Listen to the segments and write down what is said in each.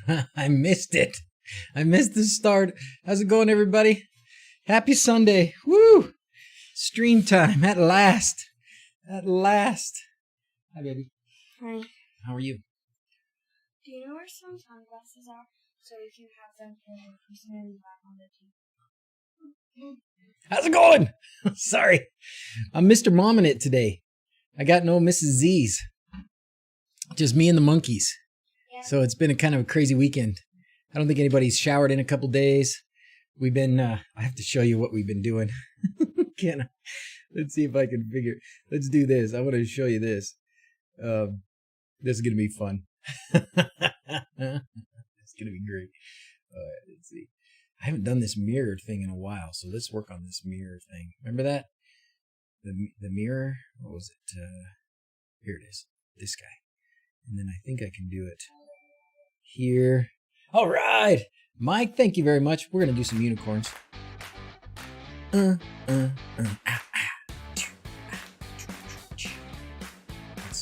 I missed it. I missed the start. How's it going, everybody? Happy Sunday. Woo! Stream time at last. At last. Hi, baby. Hi. How are you? Do you know where some sunglasses are? So if you have them for the person in the back on the team. How's it going? Sorry. I'm Mr. Mom in it today. I got no Mrs. Z's. Just me and the monkeys. Yeah. So it's been a kind of a crazy weekend. I don't think anybody's showered in a couple days. We've been, I have to show you what we've been doing. Can I? Let's see if I can figure. Let's do this. I want to show you this. This is going to be fun. It's going to be great. All right, let's see. I haven't done this mirror thing in a while, so let's work on this mirror thing. Remember that? The mirror? What was it? Here it is. This guy. And then I think I can do it here. All right. Mike, thank you very much. We're going to do some unicorns. Let's see.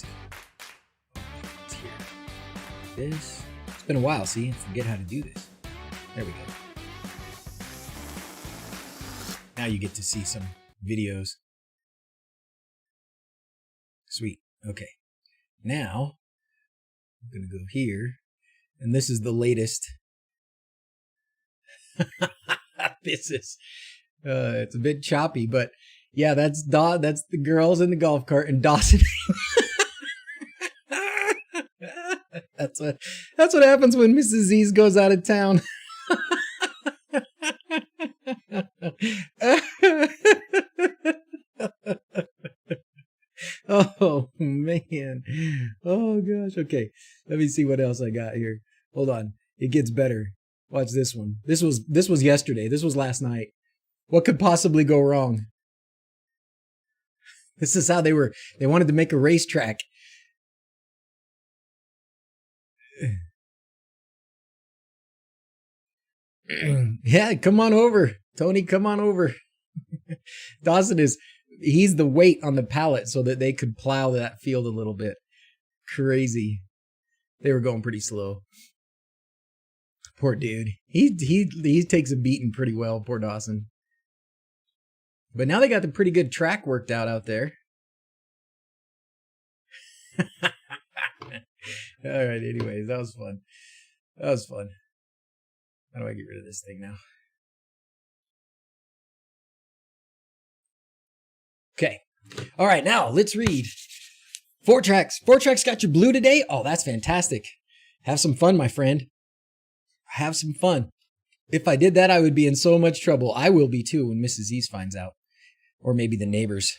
It's here. Like this. It's been a while, see? I forget how to do this. There we go. Now you get to see some videos. Sweet. Okay. Now, I'm going to go here. And this is the latest. This is, it's a bit choppy, but yeah, that's the girls in the golf cart and Dawson. That's what happens when Mrs. Z's goes out of town. Oh man. Oh gosh. Okay. Let me see what else I got here. Hold on. It gets better. Watch this one. This was yesterday. This was last night. What could possibly go wrong? This is how they wanted to make a racetrack. Yeah, come on over. Tony, come on over. Dawson he's the weight on the pallet so that they could plow that field a little bit. Crazy. They were going pretty slow. Poor dude. He takes a beating pretty well, poor Dawson. But now they got the pretty good track worked out there. All right, anyways, that was fun. That was fun. How do I get rid of this thing now? Okay. All right, now let's read. 4 tracks. 4 tracks got your blue today? Oh, that's fantastic. Have some fun, my friend. Have some fun. If I did that, I would be in so much trouble. I will be too when Mrs. Z's finds out. Or maybe the neighbors.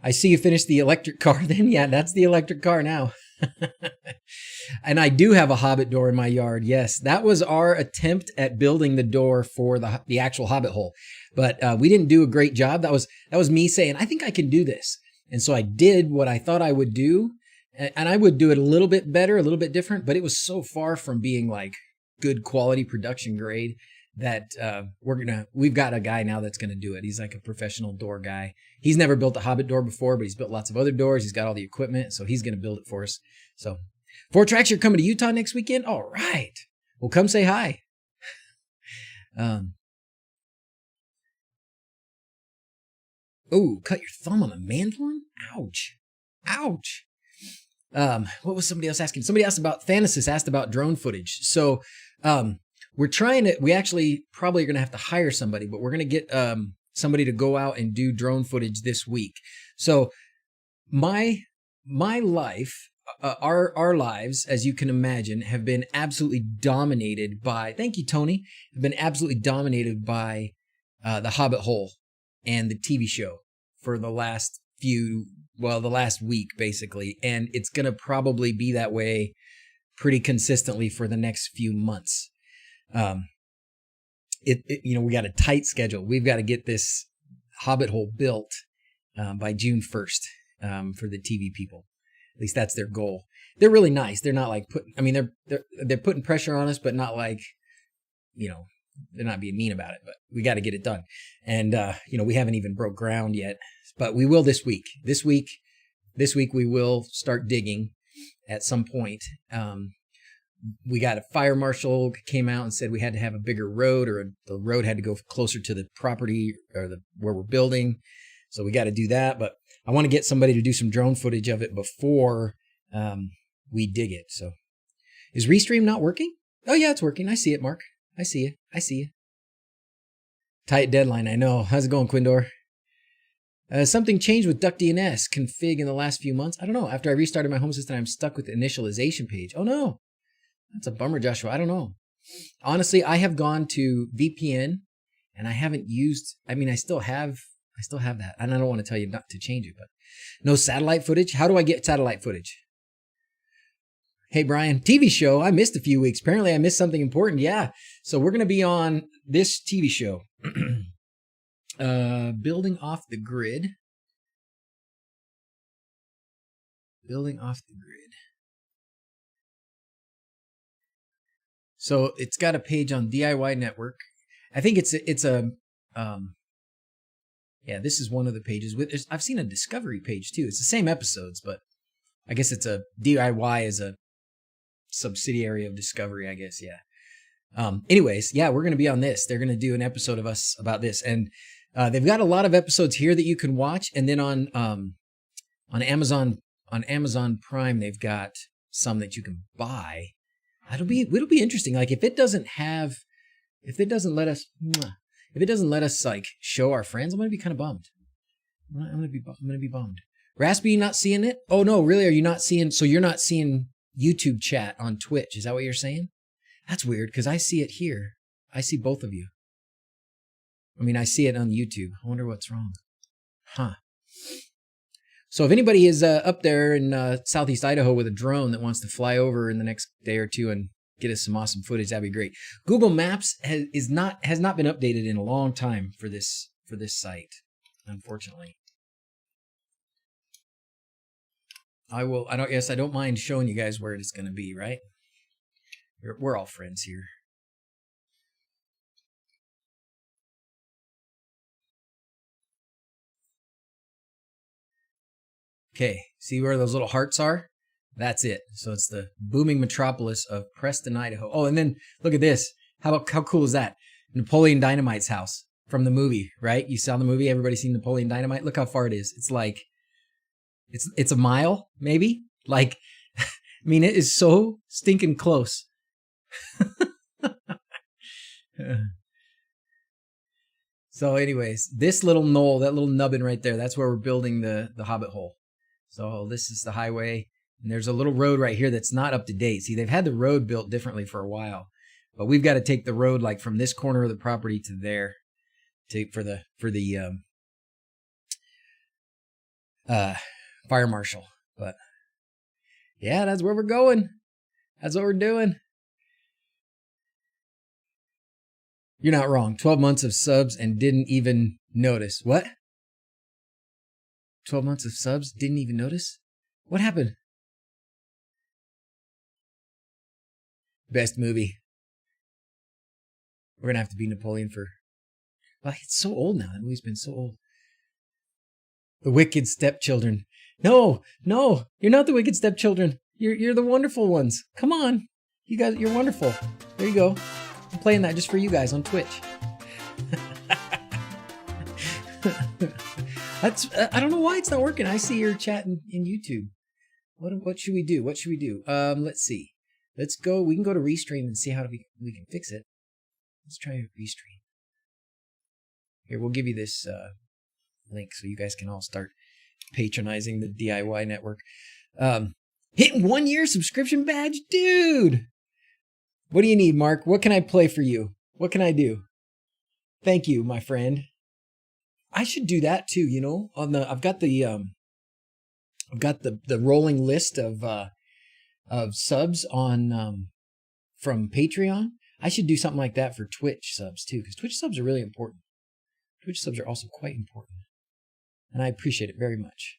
I see you finished the electric car then. Yeah, that's the electric car now. And I do have a Hobbit door in my yard. Yes, that was our attempt at building the door for the actual Hobbit Hole. But we didn't do a great job. That was me saying, I think I can do this. And so I did what I thought I would do. And I would do it a little bit better, a little bit different. But it was so far from being like good quality production grade that we've got a guy now that's going to do it. He's like a professional door guy. He's never built a Hobbit door before, but he's built lots of other doors. He's got all the equipment, so he's going to build it for us. So 4 tracks, you're coming to Utah next weekend? All right. Well, come say hi. Oh, cut your thumb on the mandolin? Ouch. Ouch. What was somebody else asking? Somebody asked about, Thanasis asked about drone footage. So, we actually probably are going to have to hire somebody, but we're going to get, somebody to go out and do drone footage this week. So my life, our lives, as you can imagine, have been absolutely dominated by, thank you, Tony, have been absolutely dominated by, the Hobbit Hole and the TV show for the last the last week, basically. And it's going to probably be that way pretty consistently for the next few months. We got a tight schedule. We've got to get this Hobbit Hole built by June 1st for the TV people. At least that's their goal. They're really nice. They're not like they're putting pressure on us, but not like, they're not being mean about it, but we got to get it done. And, we haven't even broke ground yet, but we will this week. This week we will start digging at some point. we got a fire marshal came out and said we had to have a bigger road, or the road had to go closer to the property or where we're building. So we got to do that. But I want to get somebody to do some drone footage of it before we dig it. So is Restream not working? Oh yeah, it's working. I see it, Mark. I see you. I see you. Tight deadline, I know. How's it going, Quindor? Something changed with DuckDNS config in the last few months. I don't know. After I restarted my home system, I'm stuck with the initialization page. Oh no. That's a bummer, Joshua. I don't know. Honestly, I have gone to VPN and I haven't used, I mean, I still have that. And I don't want to tell you not to change it, but no satellite footage. How do I get satellite footage? Hey, Brian, TV show. I missed a few weeks. Apparently I missed something important. Yeah. So we're going to be on this TV show. Building off the grid. Building off the grid. So it's got a page on DIY Network. I think it's a yeah, this is one of the pages. I've seen a Discovery page too. It's the same episodes, but I guess it's a DIY as a subsidiary of Discovery, I guess. Yeah. Anyways, yeah, we're going to be on this. They're going to do an episode of us about this. And they've got a lot of episodes here that you can watch. And then on Amazon Prime, they've got some that you can buy. It'll be interesting. Like if it doesn't let us like show our friends, I'm going to be kind of bummed. I'm going to be bummed. Raspy, you not seeing it? Oh no, really? Are you not seeing? So you're not seeing YouTube chat on Twitch? Is that what you're saying? That's weird because I see it here. I see both of you. I mean, I see it on YouTube. I wonder what's wrong. Huh. So if anybody is up there in Southeast Idaho with a drone that wants to fly over in the next day or two and get us some awesome footage, that'd be great. Google Maps has not been updated in a long time for this site, unfortunately. I don't mind showing you guys where it is going to be, right? We're all friends here. Okay, see where those little hearts are? That's it. So it's the booming metropolis of Preston, Idaho. Oh, and then look at this. How cool is that? Napoleon Dynamite's house from the movie, right? You saw the movie. Everybody's seen Napoleon Dynamite. Look how far it is. It's like, it's a mile, maybe. Like, I mean, it is so stinking close. So anyways, this little knoll, that little nubbin right there, that's where we're building the Hobbit Hole. So this is the highway, and there's a little road right here that's not up to date. See, they've had the road built differently for a while, but we've got to take the road like from this corner of the property to there, for the fire marshal. But yeah, that's where we're going. That's what we're doing. You're not wrong. 12 months of subs and didn't even notice. What? 12 months of subs, didn't even notice? What happened? Best movie. We're going to have to be Napoleon for... Well, it's so old now. That movie's been so old. The Wicked Stepchildren. No, you're not the Wicked Stepchildren. You're the wonderful ones. Come on. You guys, you're wonderful. There you go. I'm playing that just for you guys on Twitch. I don't know why it's not working. I see your chat in YouTube. What should we do? Let's see. Let's go. We can go to Restream and see how we can fix it. Let's try Restream. Here, we'll give you this link so you guys can all start patronizing the DIY network. Hitting 1 year subscription badge, dude. What do you need, Mark? What can I play for you? What can I do? Thank you, my friend. I should do that too, you know. I've got the rolling list of subs on from Patreon. I should do something like that for Twitch subs too, because Twitch subs are really important. Twitch subs are also quite important, and I appreciate it very much.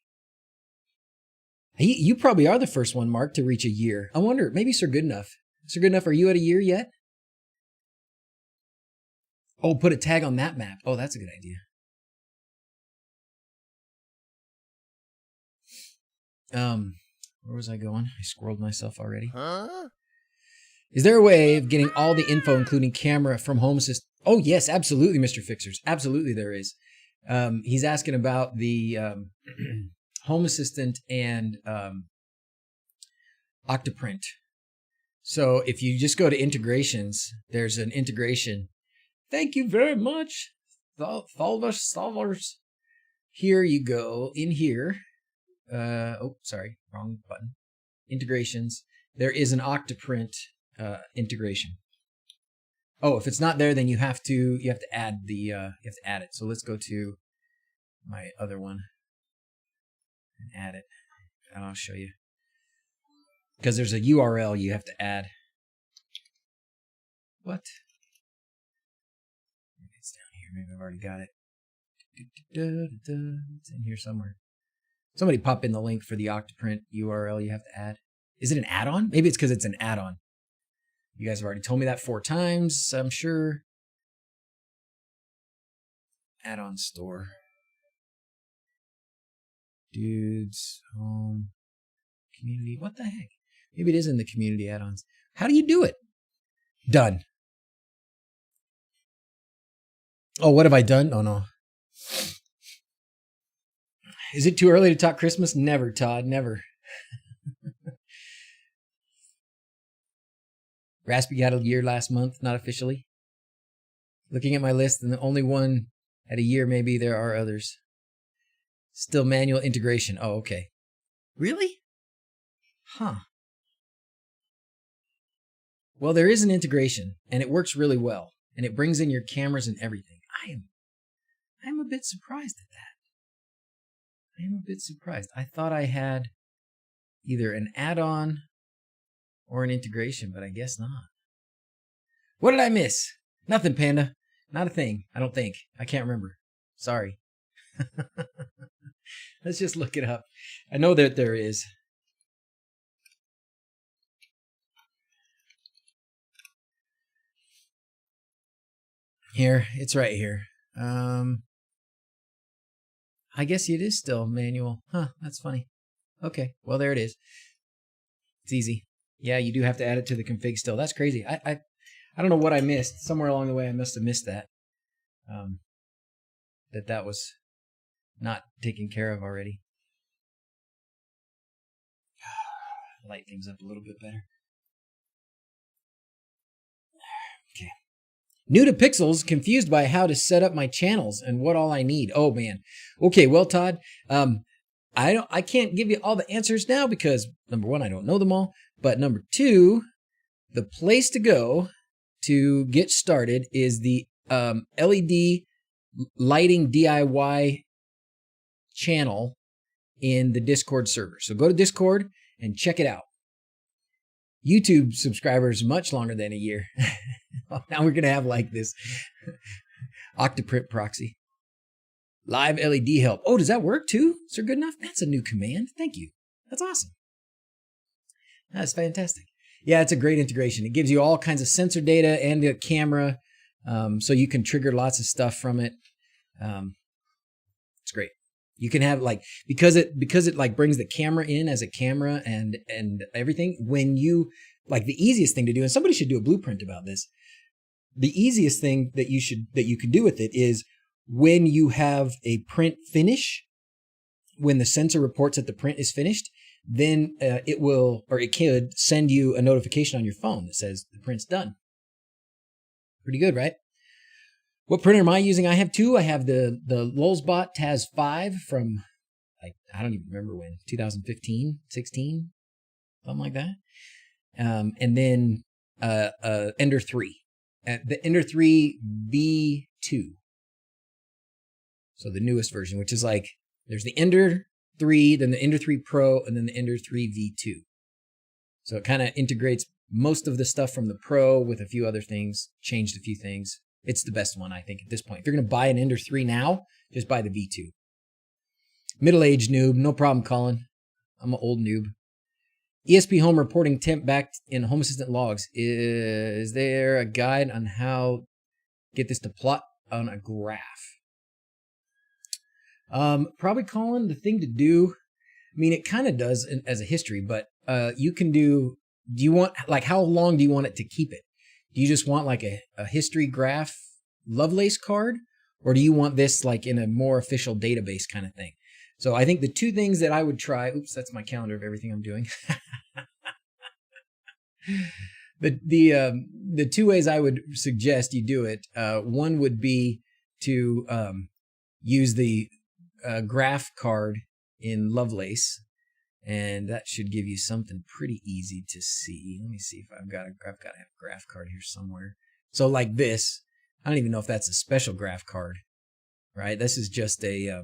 You probably are the first one, Mark, to reach a year. I wonder, maybe Sir Goodenough. Sir Goodenough, are you at a year yet? Oh, put a tag on that map. Oh, that's a good idea. Where was I going? I squirreled myself already. Huh? Is there a way of getting all the info, including camera, from Home Assistant? Oh, yes, absolutely, Mr. Fixers. Absolutely, there is. He's asking about the Home Assistant and Octoprint. So if you just go to integrations, there's an integration. Thank you very much, Solvers. Here you go. In here. Oh, sorry, wrong button. Integrations. There is an Octoprint integration. Oh, if it's not there, then you have to add it. So let's go to my other one and add it, and I'll show you. Because there's a URL you have to add. What? Maybe it's down here. Maybe I've already got it. It's in here somewhere. Somebody pop in the link for the Octoprint URL you have to add. Is it an add-on? Maybe it's because it's an add-on. You guys have already told me that 4 times, I'm sure. Add-on store. Dudes, home, community. What the heck? Maybe it is in the community add-ons. How do you do it? Done. Oh, what have I done? Oh, no. Is it too early to talk Christmas? Never, Todd. Never. Raspy got a year last month, not officially. Looking at my list, and the only one at a year, maybe there are others. Still manual integration. Oh, okay. Really? Huh. Well, there is an integration, and it works really well, and it brings in your cameras and everything. I'm a bit surprised at that. I am a bit surprised. I thought I had either an add-on or an integration, but I guess not. What did I miss? Nothing, Panda. Not a thing, I don't think. I can't remember. Sorry. Let's just look it up. I know that there is. Here, it's right here. I guess it is still manual. Huh, that's funny. Okay, well, there it is. It's easy. Yeah, you do have to add it to the config still. That's crazy. I don't know what I missed. Somewhere along the way, I must have missed that. That was not taken care of already. Light things up a little bit better. Okay. New to Pixels, confused by how to set up my channels and what all I need. Oh man. Okay, well, Todd, I can't give you all the answers now because number 1, I don't know them all. But number 2, the place to go to get started is the LED lighting DIY channel in the Discord server. So go to Discord and check it out. YouTube subscribers much longer than a year. Now we're going to have like this Octoprint proxy. Live LED help. Oh, does that work too? Is there good enough? That's a new command. Thank you. That's awesome. That's fantastic. Yeah, it's a great integration. It gives you all kinds of sensor data and a camera, so you can trigger lots of stuff from it. It's great. You can have like because it like brings the camera in as a camera and everything. When you like the easiest thing to do, and somebody should do a blueprint about this. The easiest thing that you can do with it is when you have a print finish, when the sensor reports that the print is finished, then it could send you a notification on your phone that says the print's done. Pretty good, right? What printer am I using? I have 2. I have the Lulzbot Taz 5 from, like, I don't even remember when, 2015, 16, something like that. And then Ender 3. The Ender 3 V2. So the newest version, which is like, there's the Ender 3, then the Ender 3 Pro, and then the Ender 3 V2. So it kind of integrates most of the stuff from the Pro with a few other things, changed a few things. It's the best one, I think, at this point. If you're going to buy an Ender 3 now, just buy the V2. Middle-aged noob, no problem, Colin. I'm an old noob. ESP Home reporting temp back in Home Assistant logs. Is there a guide on how get this to plot on a graph? Probably, Colin, the thing to do, I mean, it kind of does as a history, but you can do do you want, like, how long do you want it to keep it? Do you just want like a history graph Lovelace card? Or do you want this like in a more official database kind of thing? So I think the two things that I would try, oops, that's my calendar of everything I'm doing. The two ways I would suggest you do it, one would be to use the graph card in Lovelace, and that should give you something pretty easy to see. Let me see if I've got to have a graph card here somewhere. So like this, I don't even know if that's a special graph card, right? This is just a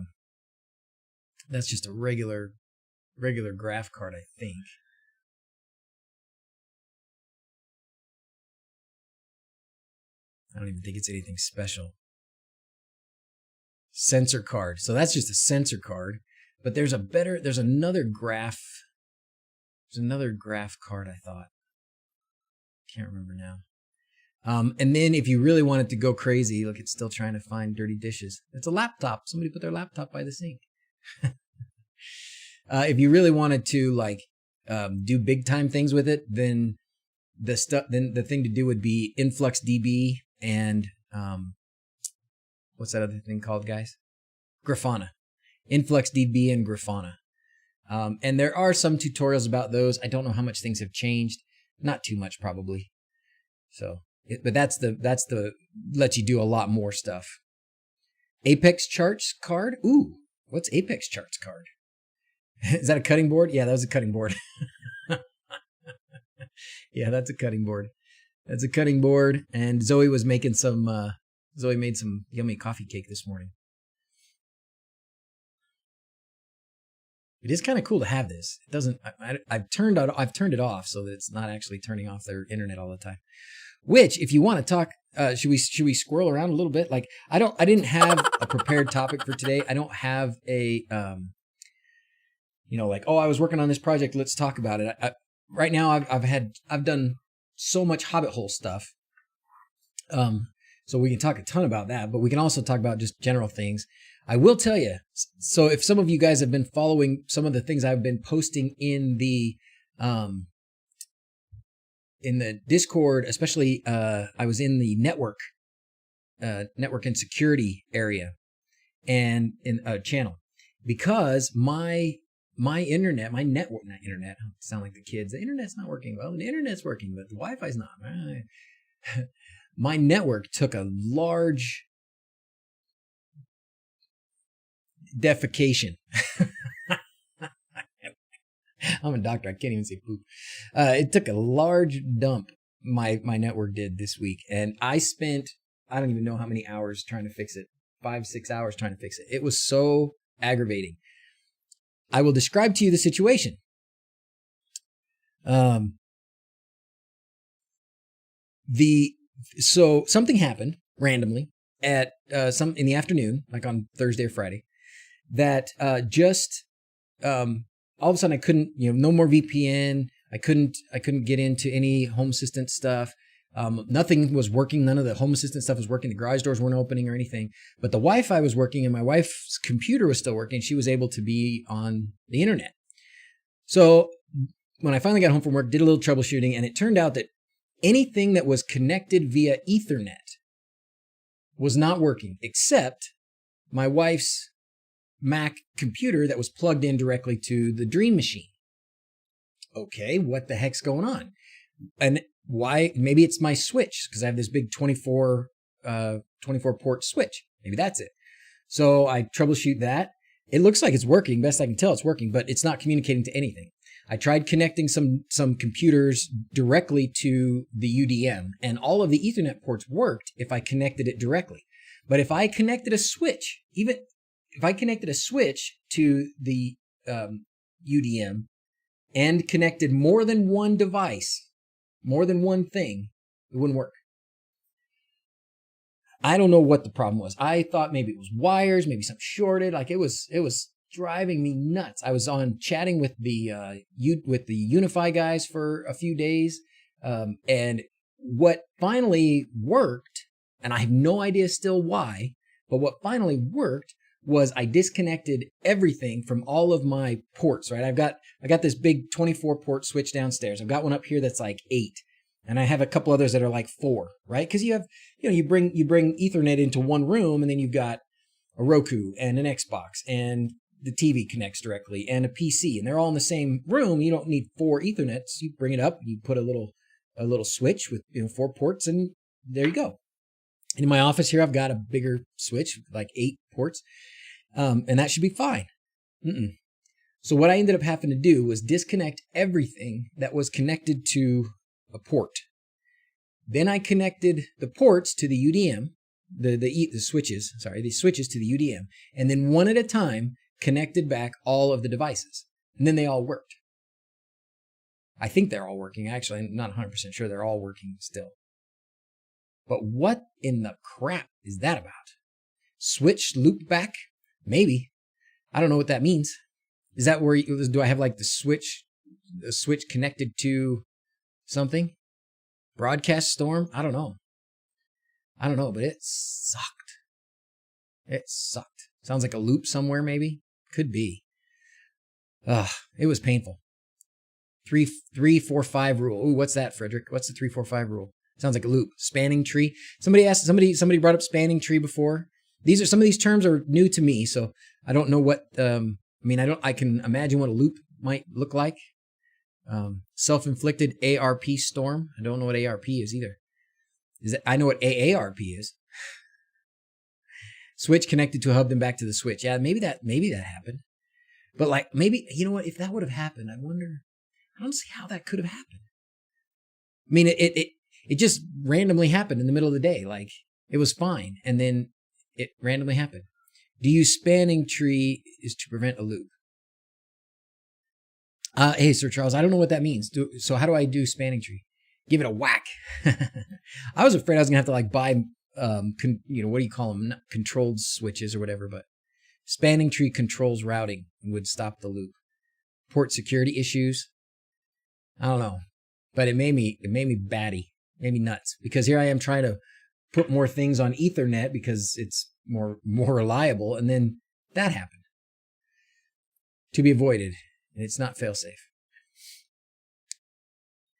that's just a regular graph card, I think. I don't even think it's anything special. Sensor card. So that's just a sensor card. But there's another graph. There's another graph card, I thought. Can't remember now. And then if you really wanted to go crazy, look, it's still trying to find dirty dishes. It's a laptop. Somebody put their laptop by the sink. If you really wanted to like do big time things with it, then the thing to do would be InfluxDB and what's that other thing called, guys? Grafana. InfluxDB and Grafana. And there are some tutorials about those. I don't know how much things have changed. Not too much, probably. So, but that's the lets you do a lot more stuff. Apex Charts card. Ooh, what's Apex Charts card? Is that a cutting board? Yeah, that was a cutting board. Yeah, that's a cutting board. That's a cutting board. And Zoe was making some. Zoe made some yummy coffee cake this morning. It is kind of cool to have this. It doesn't. I've turned it off so that it's not actually turning off their internet all the time. Which, if you want to talk, should we squirrel around a little bit? Like I didn't have a prepared topic for today. I don't have a like, oh, I was working on this project. Let's talk about it. Right now, I've done so much Hobbit Hole stuff. So we can talk a ton about that, but we can also talk about just general things. I will tell you, so if some of you guys have been following some of the things I've been posting in the Discord, especially I was in the network and security area and in a channel, because my internet, my network, not internet, I sound like the kids, the internet's not working. Well, the internet's working, but the Wi-Fi's not. My network took a large defecation. I'm a doctor. I can't even say poop. It took a large dump. My network did this week, and I spent, I don't even know how many hours trying to fix it. 5-6 hours trying to fix it. It was so aggravating. I will describe to you the situation. So something happened randomly at in the afternoon, like on Thursday or Friday, that all of a sudden I couldn't, no more VPN. I couldn't get into any Home Assistant stuff. Nothing was working. None of the Home Assistant stuff was working. The garage doors weren't opening or anything, but the Wi-Fi was working and my wife's computer was still working. She was able to be on the internet. So when I finally got home from work, did a little troubleshooting, and it turned out that anything that was connected via Ethernet was not working, except my wife's Mac computer that was plugged in directly to the Dream Machine. Okay, what the heck's going on? And why? Maybe it's my switch, because I have this big 24 port switch. Maybe that's it. So I troubleshoot that. It looks like it's working. Best I can tell, it's working, but it's not communicating to anything. I tried connecting some computers directly to the UDM, and all of the Ethernet ports worked if I connected it directly. But if I connected a switch, even if I connected a switch to the UDM and connected more than one device, more than one thing, it wouldn't work. I don't know what the problem was. I thought maybe it was wires, maybe something shorted. Like it was driving me nuts. I was on chatting with the Unifi guys for a few days, and what finally worked, and I have no idea still why, but what finally worked was I disconnected everything from all of my ports, right? I got this big 24 port switch downstairs. I've got one up here that's like 8. And I have a couple others that are like 4, right? Because you bring Ethernet into one room, and then you've got a Roku and an Xbox, and the TV connects directly, and a PC, and they're all in the same room. You don't need 4 Ethernets. You bring it up, you put a little switch with 4 ports, and there you go. And in my office here, I've got a bigger switch, like 8 ports, and that should be fine. So what I ended up having to do was disconnect everything that was connected to a port. Then I connected the ports to the UDM, the switches to the UDM, and then one at a time connected back all of the devices. And then they all worked. I think they're all working. Actually, I'm not 100% sure they're all working still. But what in the crap is that about? Switch looped back? Maybe. I don't know what that means. Is that where do I have like the switch connected to something? Broadcast storm? I don't know, but it sucked. Sounds like a loop somewhere, maybe. Could be. It was painful. 3, 4, 5 rule. Ooh, what's that, Frederick? What's the 3, 4, 5 rule? Sounds like a loop. Spanning tree. Somebody brought up spanning tree before. Some of these terms are new to me, so I don't know what. I can imagine what a loop might look like. Self-inflicted ARP storm. I don't know what ARP is either. I know what AARP is. Switch connected to a hub, then back to the switch. Yeah, maybe that happened. But like, maybe, you know what, if that would have happened, I don't see how that could have happened. I mean, it just randomly happened in the middle of the day. Like, it was fine. And then it randomly happened. Do you spanning tree is to prevent a loop? Hey, Sir Charles, I don't know what that means. So how do I do spanning tree? Give it a whack. I was afraid I was going to have to like buy, what do you call them? Controlled switches or whatever, but spanning tree controls routing and would stop the loop. Port security issues. I don't know, but it made me batty, made me nuts, because here I am trying to put more things on Ethernet because it's more reliable. And then that happened. To be avoided. And it's not fail-safe.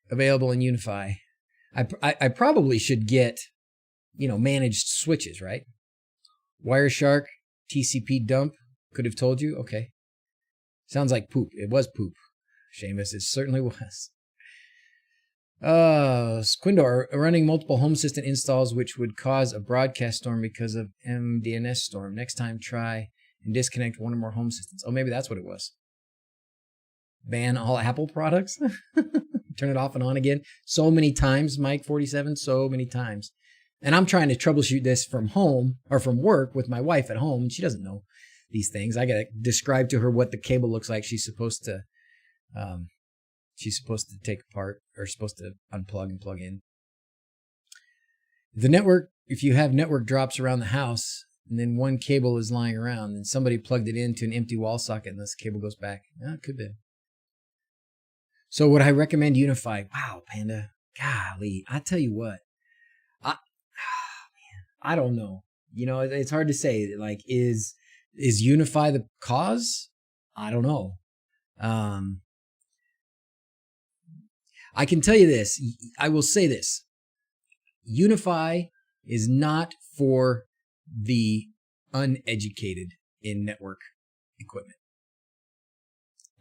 Available in Unifi. I probably should get, managed switches, right? Wireshark, TCP dump, could have told you. Okay. Sounds like poop. It was poop. Seamus, it certainly was. Squindor, running multiple home assistant installs, which would cause a broadcast storm because of MDNS storm. Next time, try and disconnect one or more home assistants. Oh, maybe that's what it was. Ban all Apple products. Turn it off and on again. So many times, Mike 47, so many times. And I'm trying to troubleshoot this from home or from work with my wife at home. And she doesn't know these things. I got to describe to her what the cable looks like. She's supposed to take apart, or supposed to unplug and plug in. If you have network drops around the house and then one cable is lying around and somebody plugged it into an empty wall socket and this cable goes back. It could be. So would I recommend Unifi? Wow, Panda. Golly, I tell you what. I don't know. It's hard to say. Like, is Unifi the cause? I don't know. I can tell you this. I will say this. Unifi is not for the uneducated in network equipment.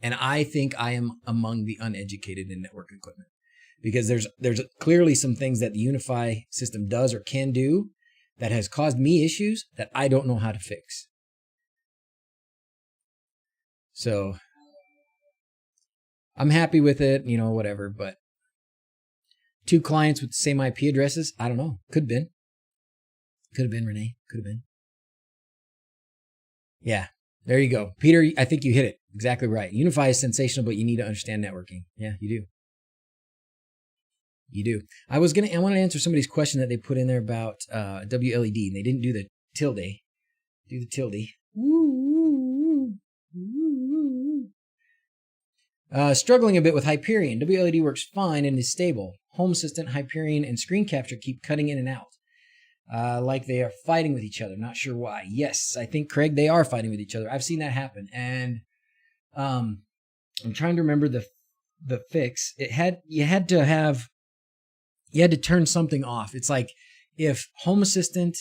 And I think I am among the uneducated in network equipment, because there's clearly some things that the Unifi system does or can do that has caused me issues that I don't know how to fix. So I'm happy with it, whatever, but 2 clients with the same IP addresses, I don't know. Could have been, Renee. Could have been. Yeah, there you go. Peter, I think you hit it exactly right. Unifi is sensational, but you need to understand networking. Yeah, you do. You do. I want to answer somebody's question that they put in there about WLED, and they didn't do the tilde. Do the tilde. Struggling a bit with Hyperion. WLED works fine and is stable. Home Assistant, Hyperion, and Screen Capture keep cutting in and out. like they are fighting with each other. Not sure why. Yes, I think, Craig, they are fighting with each other. I've seen that happen. And I'm trying to remember the fix. You had to turn something off. It's like if Home Assistant,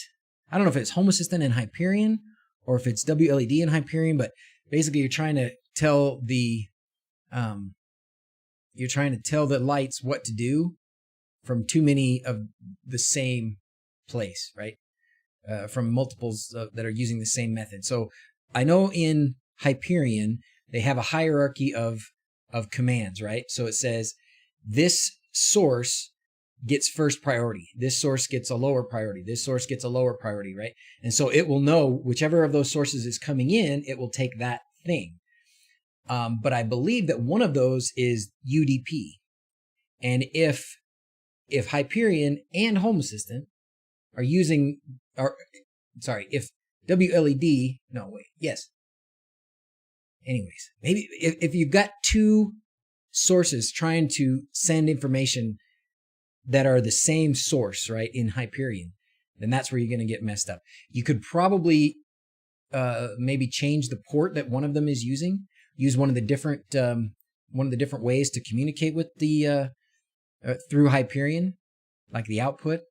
I don't know if it's Home Assistant in Hyperion or if it's WLED in Hyperion, but basically you're trying to tell the lights what to do from too many of the same place, right? From multiples that are using the same method. So I know in Hyperion they have a hierarchy of commands, right? So it says this source gets first priority. This source gets a lower priority. This source gets a lower priority, right? And so it will know whichever of those sources is coming in, it will take that thing. But I believe that one of those is UDP. And if Hyperion and Home Assistant are using, if WLED, no, wait, yes. Anyways, maybe if you've got two sources trying to send information that are the same source, right, in Hyperion, then that's where you're going to get messed up. You could probably maybe change the port that one of them is using, use one of the different ways to communicate with the through Hyperion, like the output.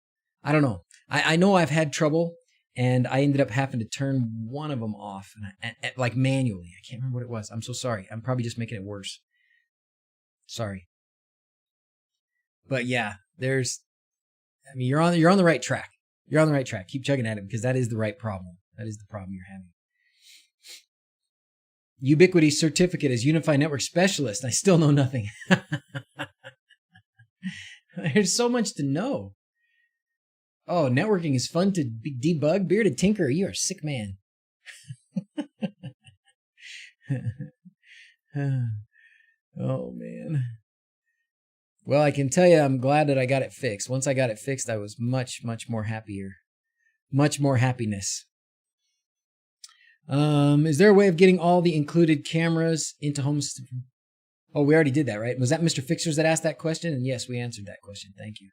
I don't know. I know I've had trouble, and I ended up having to turn one of them off, and like manually. I can't remember what it was. I'm so sorry. I'm probably just making it worse. Sorry. But yeah, you're on the right track. You're on the right track. Keep chugging at it because that is the right problem. That is the problem you're having. Ubiquity certificate as Unifi Network Specialist. I still know nothing. There's so much to know. Oh, networking is fun to debug. Bearded Tinker, you are a sick man. Oh, man. Well, I can tell you I'm glad that I got it fixed. Once I got it fixed, I was much, much more happier. Much more happiness. Is there a way of getting all the included cameras into Home Assistant? Oh, we already did that, right? Was that Mr. Fixers that asked that question? And yes, we answered that question. Thank you.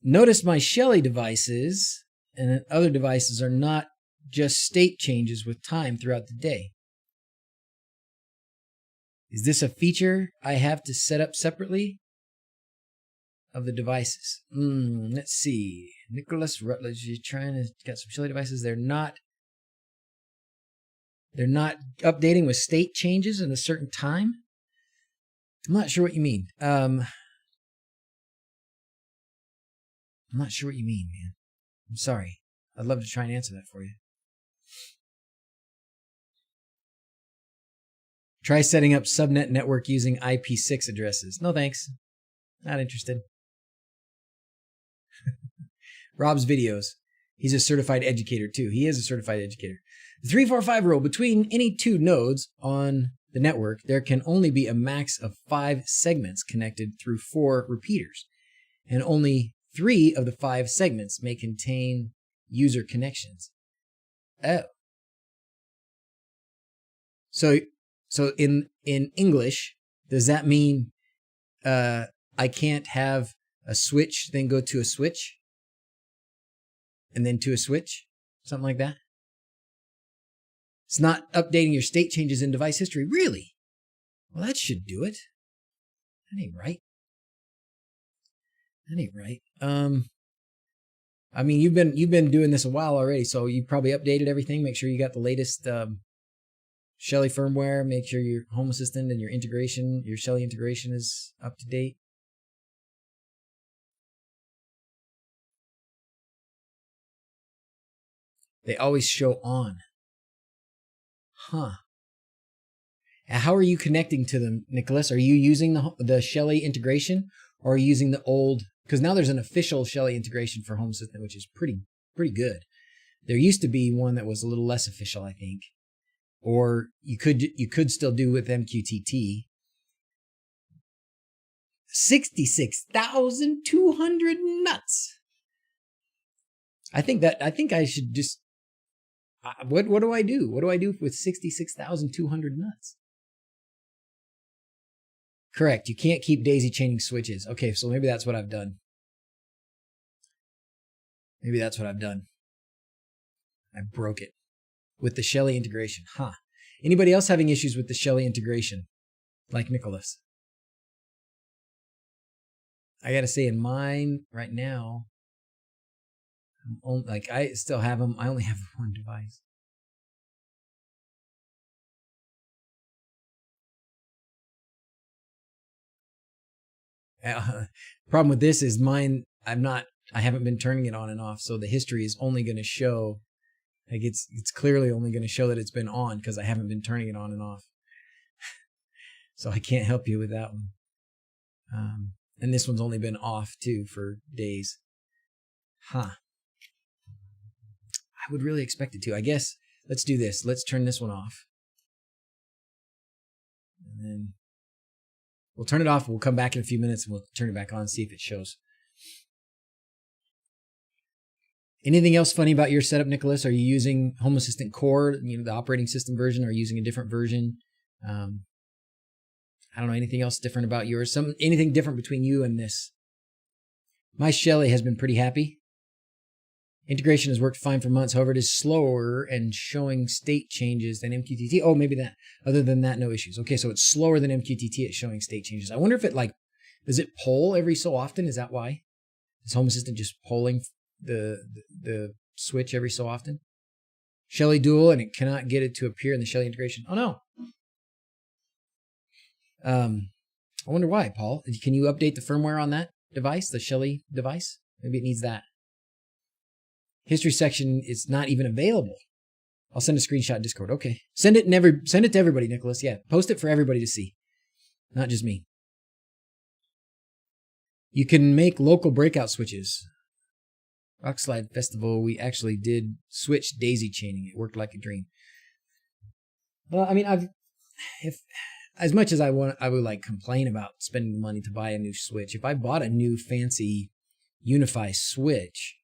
Notice my Shelly devices and other devices are not just state changes with time throughout the day. Is this a feature I have to set up separately of the devices? Let's see. Nicholas Rutledge, you're trying to get some Shelly devices. They're not updating with state changes in a certain time. I'm not sure what you mean. I'm not sure what you mean, man. I'm sorry. I'd love to try and answer that for you. Try setting up subnet network using IP6 addresses. No thanks. Not interested. Rob's videos. He's a certified educator too. He is a certified educator. The 345 rule. Between any two nodes on the network, there can only be a max of 5 segments connected through 4 repeaters. And only 3 of the 5 segments may contain user connections. Oh. So in English, does that mean I can't have a switch, then go to a switch, and then to a switch? Something like that? It's not updating your state changes in device history. Really? Well, that should do it. That ain't right. That ain't right. I mean, you've been doing this a while already, so you probably updated everything. Make sure you got the latest Shelly firmware. Make sure your Home Assistant and your integration, your Shelly integration is up to date. They always show on. Huh. And how are you connecting to them, Nicholas? Are you using the Shelly integration, or are you using the old? Because now there's an official Shelly integration for Home Assistant, which is pretty good. There used to be one that was a little less official, I think. Or you could still do with Mqtt. 66,200 nuts. I think I should just. What do I do? What do I do with 66,200 nuts? Correct. You can't keep daisy chaining switches. Okay, so maybe that's what I've done. Maybe that's what I've done. I broke it with the Shelly integration. Huh. Anybody else having issues with the Shelly integration? Like Nicholas? I got to say, in mine right now, I still have them. I only have one device. Problem with this is mine. I haven't been turning it on and off, so the history is only going to show. Like it's clearly only going to show that it's been on because I haven't been turning it on and off. So I can't help you with that one. And this one's only been off too for days. Huh. I would really expect it to. I guess let's do this. Let's turn this one off. And then we'll turn it off. We'll come back in a few minutes and we'll turn it back on and see if it shows. Anything else funny about your setup, Nicholas? Are you using Home Assistant Core, the operating system version, or are you using a different version? I don't know, anything else different about yours? Anything different between you and this? My Shelly has been pretty happy. Integration has worked fine for months. However, it is slower and showing state changes than Mqtt. Oh, maybe that. Other than that, no issues. Okay, so it's slower than Mqtt at showing state changes. I wonder if it does it poll every so often? Is that why? Is Home Assistant just polling the switch every so often? Shelly Dual, and it cannot get it to appear in the Shelly integration. Oh no. I wonder why, Paul. Can you update the firmware on that device, the Shelly device? Maybe it needs that. History section is not even available. I'll send a screenshot in Discord. Okay. Send it to everybody, Nicholas. Yeah. Post it for everybody to see. Not just me. You can make local breakout switches. Rockslide Festival, we actually did switch daisy chaining. It worked like a dream. Well, I mean, as much as I would complain about spending the money to buy a new switch. If I bought a new fancy Unifi switch,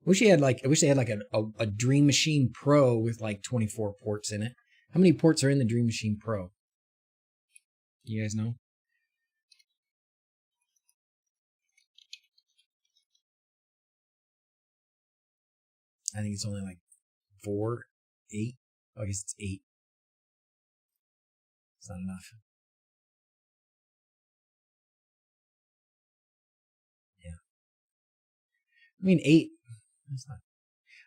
I wish they had a Dream Machine Pro with 24 ports in it. How many ports are in the Dream Machine Pro? You guys know? I think it's only 4, 8. Oh, I guess it's 8. It's not enough. Yeah. I mean, 8. That's not.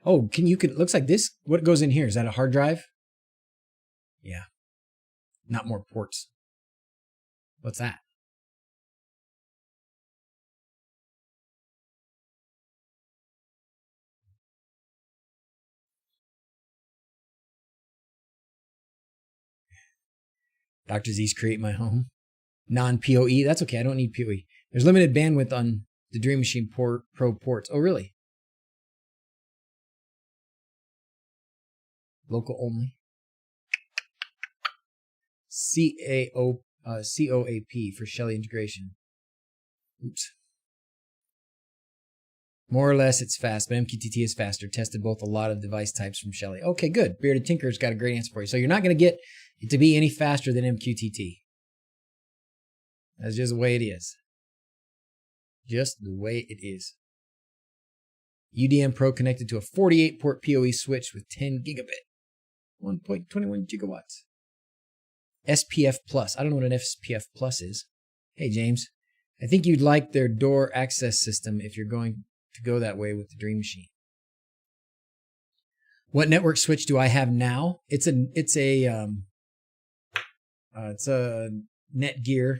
Oh, looks like this. What goes in here? Is that a hard drive? Yeah. Not more ports. What's that? DrZzs create my home. Non-PoE. That's okay. I don't need PoE. There's limited bandwidth on the Dream Machine Pro ports. Oh, really? Local only. COAP for Shelly integration. Oops. More or less, it's fast, but Mqtt is faster. Tested both a lot of device types from Shelly. Okay, good. Bearded Tinker's got a great answer for you. So you're not going to get it to be any faster than Mqtt. That's just the way it is. Just the way it is. UDM Pro connected to a 48-port PoE switch with 10 gigabit. 1.21 gigawatts. SPF Plus. I don't know what an SPF Plus is. Hey, James. I think you'd like their door access system if you're going to go that way with the Dream Machine. What network switch do I have now? It's a Netgear.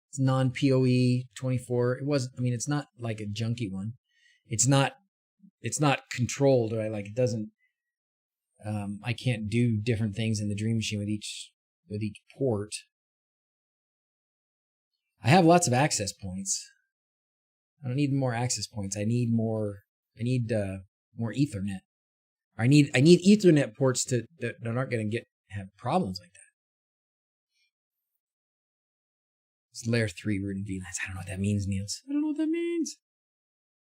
It's non-PoE 24. It's not like a junky one. It's not controlled, or it doesn't. I can't do different things in the Dream Machine with each port. I have lots of access points. I don't need more access points. I need more Ethernet. Or I need Ethernet ports that aren't going to have problems like that. It's layer 3 root in VLANs. I don't know what that means, Niels. I don't know what that means.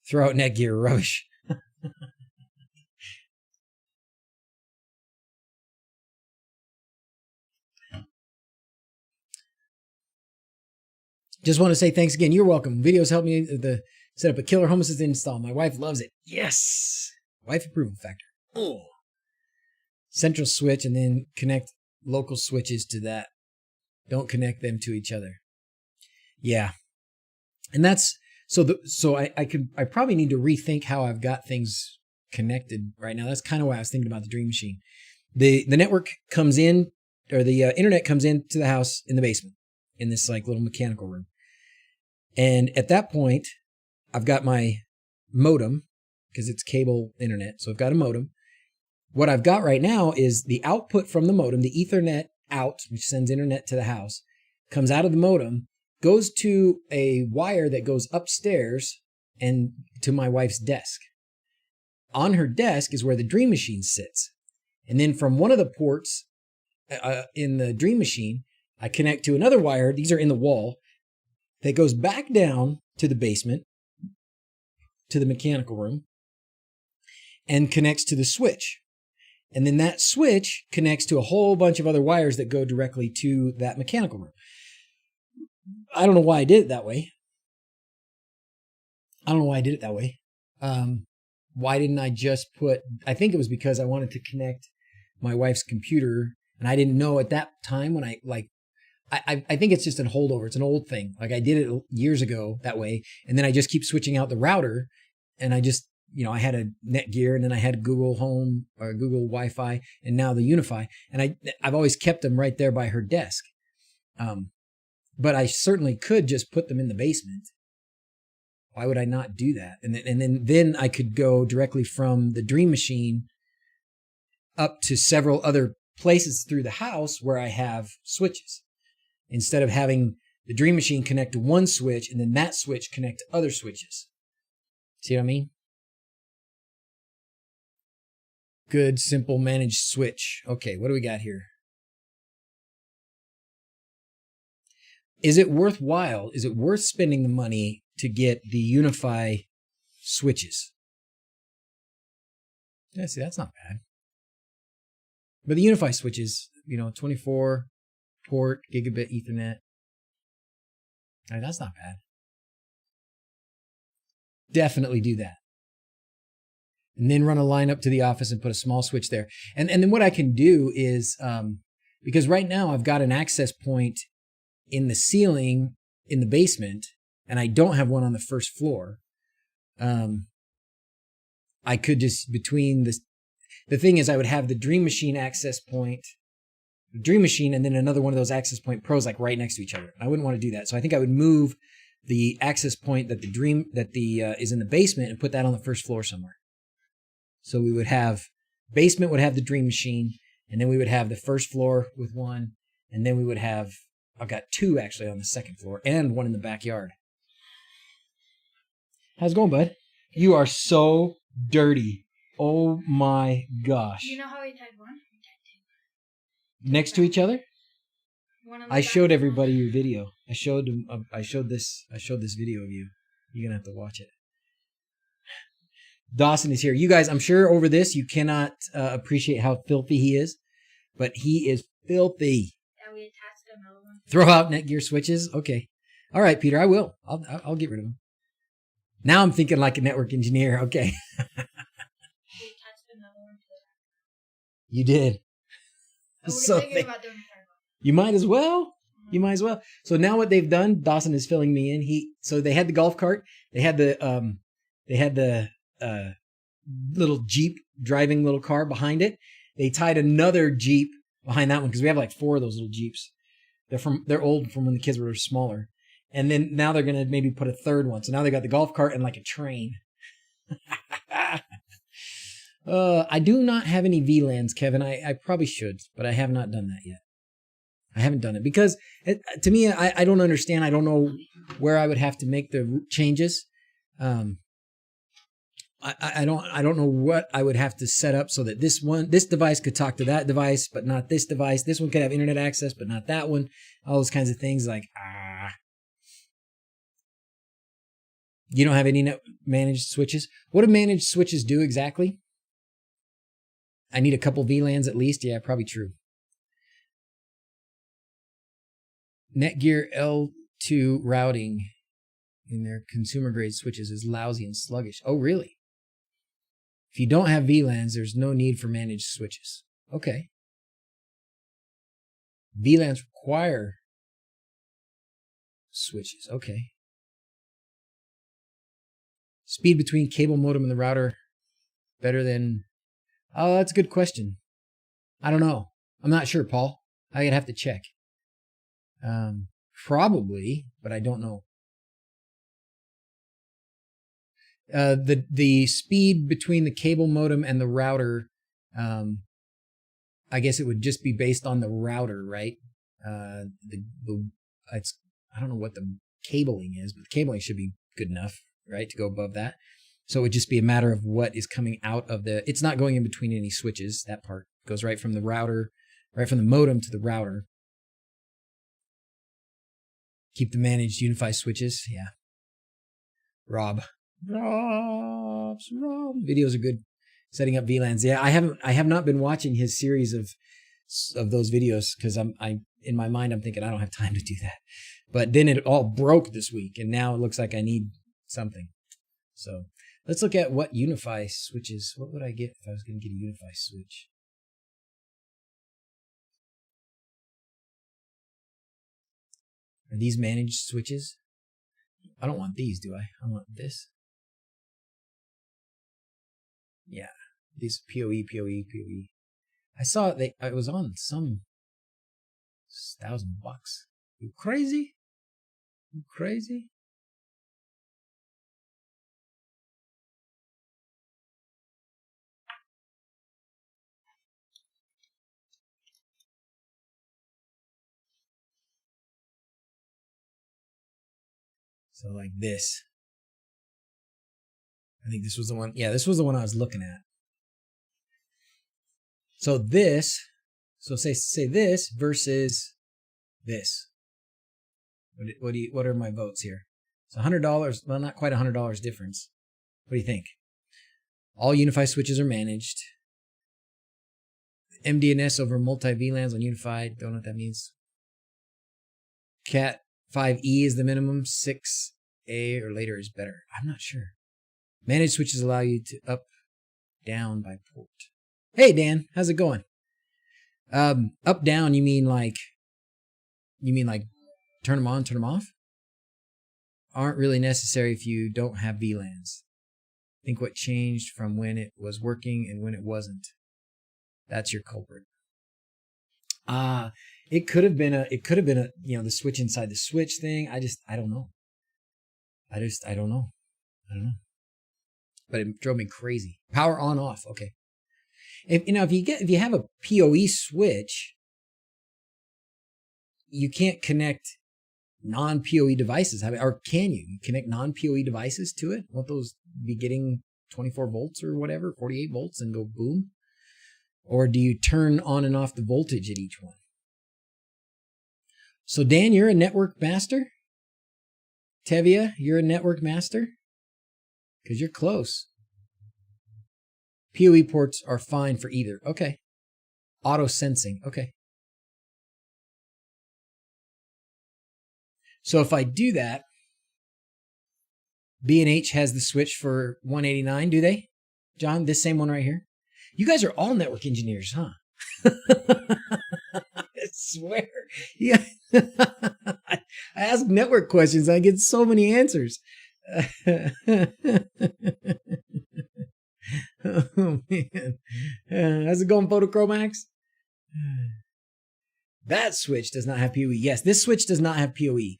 Throw out Netgear rubbish. Just want to say thanks again. You're welcome. Videos help me set up a killer home assistant install. My wife loves it. Yes. Wife approval factor. Oh. Central switch and then connect local switches to that. Don't connect them to each other. Yeah. And that's I probably need to rethink how I've got things connected right now. That's kind of why I was thinking about the Dream Machine. The network comes in, or the internet comes into the house in the basement, in this like little mechanical room. And at that point, I've got my modem, because it's cable internet. So I've got a modem. What I've got right now is the output from the modem, the Ethernet out, which sends internet to the house, comes out of the modem, goes to a wire that goes upstairs and to my wife's desk. On her desk is where the Dream Machine sits. And then from one of the ports in the Dream Machine, I connect to another wire. These are in the wall that goes back down to the basement, to the mechanical room, and connects to the switch. And then that switch connects to a whole bunch of other wires that go directly to that mechanical room. I don't know why I did it that way. Why didn't I just I think it was because I wanted to connect my wife's computer, and I didn't know at that time when I think it's just a holdover. It's an old thing. Like I did it years ago that way. And then I just keep switching out the router, and I just, I had a Netgear, and then I had Google Home or Google Wi-Fi, and now the Unifi. And I've always kept them right there by her desk. But I certainly could just put them in the basement. Why would I not do that? And then I could go directly from the Dream Machine up to several other places through the house where I have switches, instead of having the Dream Machine connect to one switch and then that switch connect to other switches. See what I mean? Good, simple, managed switch. Okay, what do we got here? Is it worthwhile? Is it worth spending the money to get the Unifi switches? Yeah, see, that's not bad. But the Unifi switches, 24 port, gigabit Ethernet. All right, that's not bad. Definitely do that. And then run a line up to the office and put a small switch there. And then what I can do is, because right now I've got an access point in the ceiling in the basement, and I don't have one on the first floor. I could just, the thing is I would have the Dream Machine access point, Dream Machine, and then another one of those access point pros like right next to each other. I wouldn't want to do that. So I think I would move the access point that is in the basement and put that on the first floor somewhere. So we would have, basement would have the Dream Machine, and then we would have the first floor with one, and then we would have, I've got two actually on the second floor and one in the backyard. How's it going, bud? You are so dirty. Oh my gosh. You know how we tied one? We tied two. Next to each other? I showed everybody your video. I showed this video of you. You're gonna have to watch it. Dawson is here. You guys, I'm sure over this you cannot appreciate how filthy he is, but he is filthy. And we attached another one. Throw out Netgear switches? Okay. All right, Peter, I will. I'll get rid of them. Now I'm thinking like a network engineer. Okay. We attached another one to that. You did. So thinking about doing a you might as well. You might as well. So now what they've done, Dawson is filling me in. So they had the golf cart. They had the little Jeep driving little car behind it. They tied another Jeep behind that one because we have like 4 of those little Jeeps. They're old from when the kids were smaller. And then now they're going to maybe put a third one. So now they got the golf cart and like a train. I do not have any VLANs, Kevin. I probably should, but I have not done that yet. I haven't done it because to me, I don't understand. I don't know where I would have to make the changes. I don't know what I would have to set up so that this device could talk to that device, but not this device. This one could have internet access, but not that one. All those kinds of things You don't have any managed switches? What do managed switches do exactly? I need a couple VLANs at least. Yeah, probably true. Netgear to routing in their consumer grade switches is lousy and sluggish. Oh, really? If you don't have VLANs, there's no need for managed switches. Okay. VLANs require switches. Okay. Speed between cable modem and the router better than... Oh, that's a good question. I don't know. I'm not sure, Paul. I'd have to check. Probably, but I don't know. The speed between the cable modem and the router, I guess it would just be based on the router, right? I don't know what the cabling is, but the cabling should be good enough, right, to go above that. So it would just be a matter of what is coming out of the... It's not going in between any switches. That part goes right from the router, right from the modem to the router. Keep the managed Unifi switches. Yeah. Rob. Videos are good. Setting up VLANs. Yeah, I have not been watching his series of those videos because I in my mind I'm thinking I don't have time to do that. But then it all broke this week, and now it looks like I need something. So let's look at what Unifi switches. What would I get if I was going to get a Unifi switch? Are these managed switches? I don't want these, do I? I want this. Yeah, these PoE. I saw it was on some $1,000. You crazy? You crazy? So like this. I think this was the one. Yeah, this was the one I was looking at. So this, say this versus this. What are my votes here? It's $100. Well, not quite $100 difference. What do you think? All Unifi switches are managed. MDNS over multi VLANs on Unifi. Don't know what that means. Cat 5E is the minimum. 6A or later is better. I'm not sure. Managed switches allow you to up, down by port. Hey, Dan, how's it going? Up, down, you mean like turn them on, turn them off? Aren't really necessary if you don't have VLANs. Think what changed from when it was working and when it wasn't. That's your culprit. It could have been a, the switch inside the switch thing. I don't know. I don't know. But it drove me crazy. Power on, off. Okay. If you have a PoE switch, you can't connect non-PoE devices. Or can you? You connect non-PoE devices to it? Won't those be getting 24 volts or whatever, 48 volts and go boom? Or do you turn on and off the voltage at each one? So Dan, you're a network master? Tevia, you're a network master? Because you're close. PoE ports are fine for either. Okay. Auto sensing. Okay. So if I do that, B&H has the switch for 189, do they? John, this same one right here? You guys are all network engineers, huh? I swear. Yeah. I ask network questions, I get so many answers. Oh, man. How's it going, Photochromax? That switch does not have PoE. Yes, this switch does not have PoE.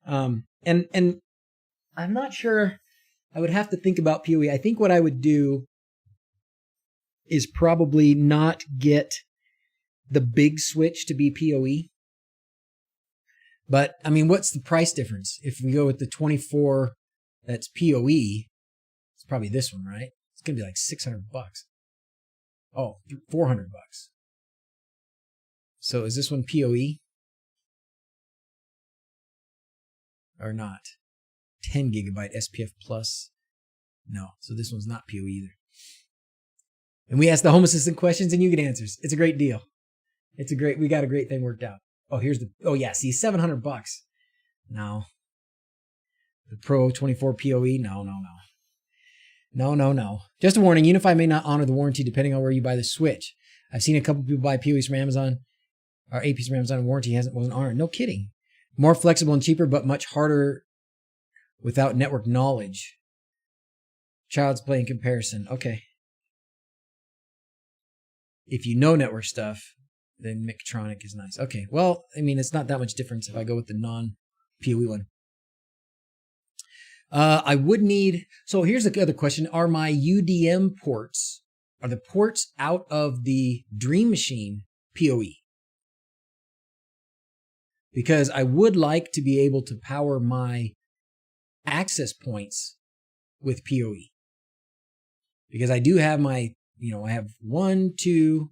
And I'm not sure. I would have to think about PoE. I think what I would do is probably not get the big switch to be PoE. But, I mean, what's the price difference? If we go with the 24 that's PoE, it's probably this one, right? It's going to be like $600. Oh, $400. So is this one PoE? Or not? 10 gigabyte SPF plus. No, so this one's not PoE either. And we ask the Home Assistant questions and you get answers. It's a great deal. We got a great thing worked out. Oh, yeah, see, $700. No. The Pro 24 PoE? No. No. Just a warning, Unifi may not honor the warranty depending on where you buy the Switch. I've seen a couple people buy PoEs from Amazon, or APs from Amazon, and warranty wasn't honored. No kidding. More flexible and cheaper, but much harder without network knowledge. Child's Play in comparison. Okay. If you know network stuff, then Mqtt is nice. Okay. Well, I mean, it's not that much difference if I go with the non-PoE one. I would need, so here's the other question. Are my UDM ports, are the ports out of the Dream Machine PoE? Because I would like to be able to power my access points with PoE. Because I do have my, I have 1, 2,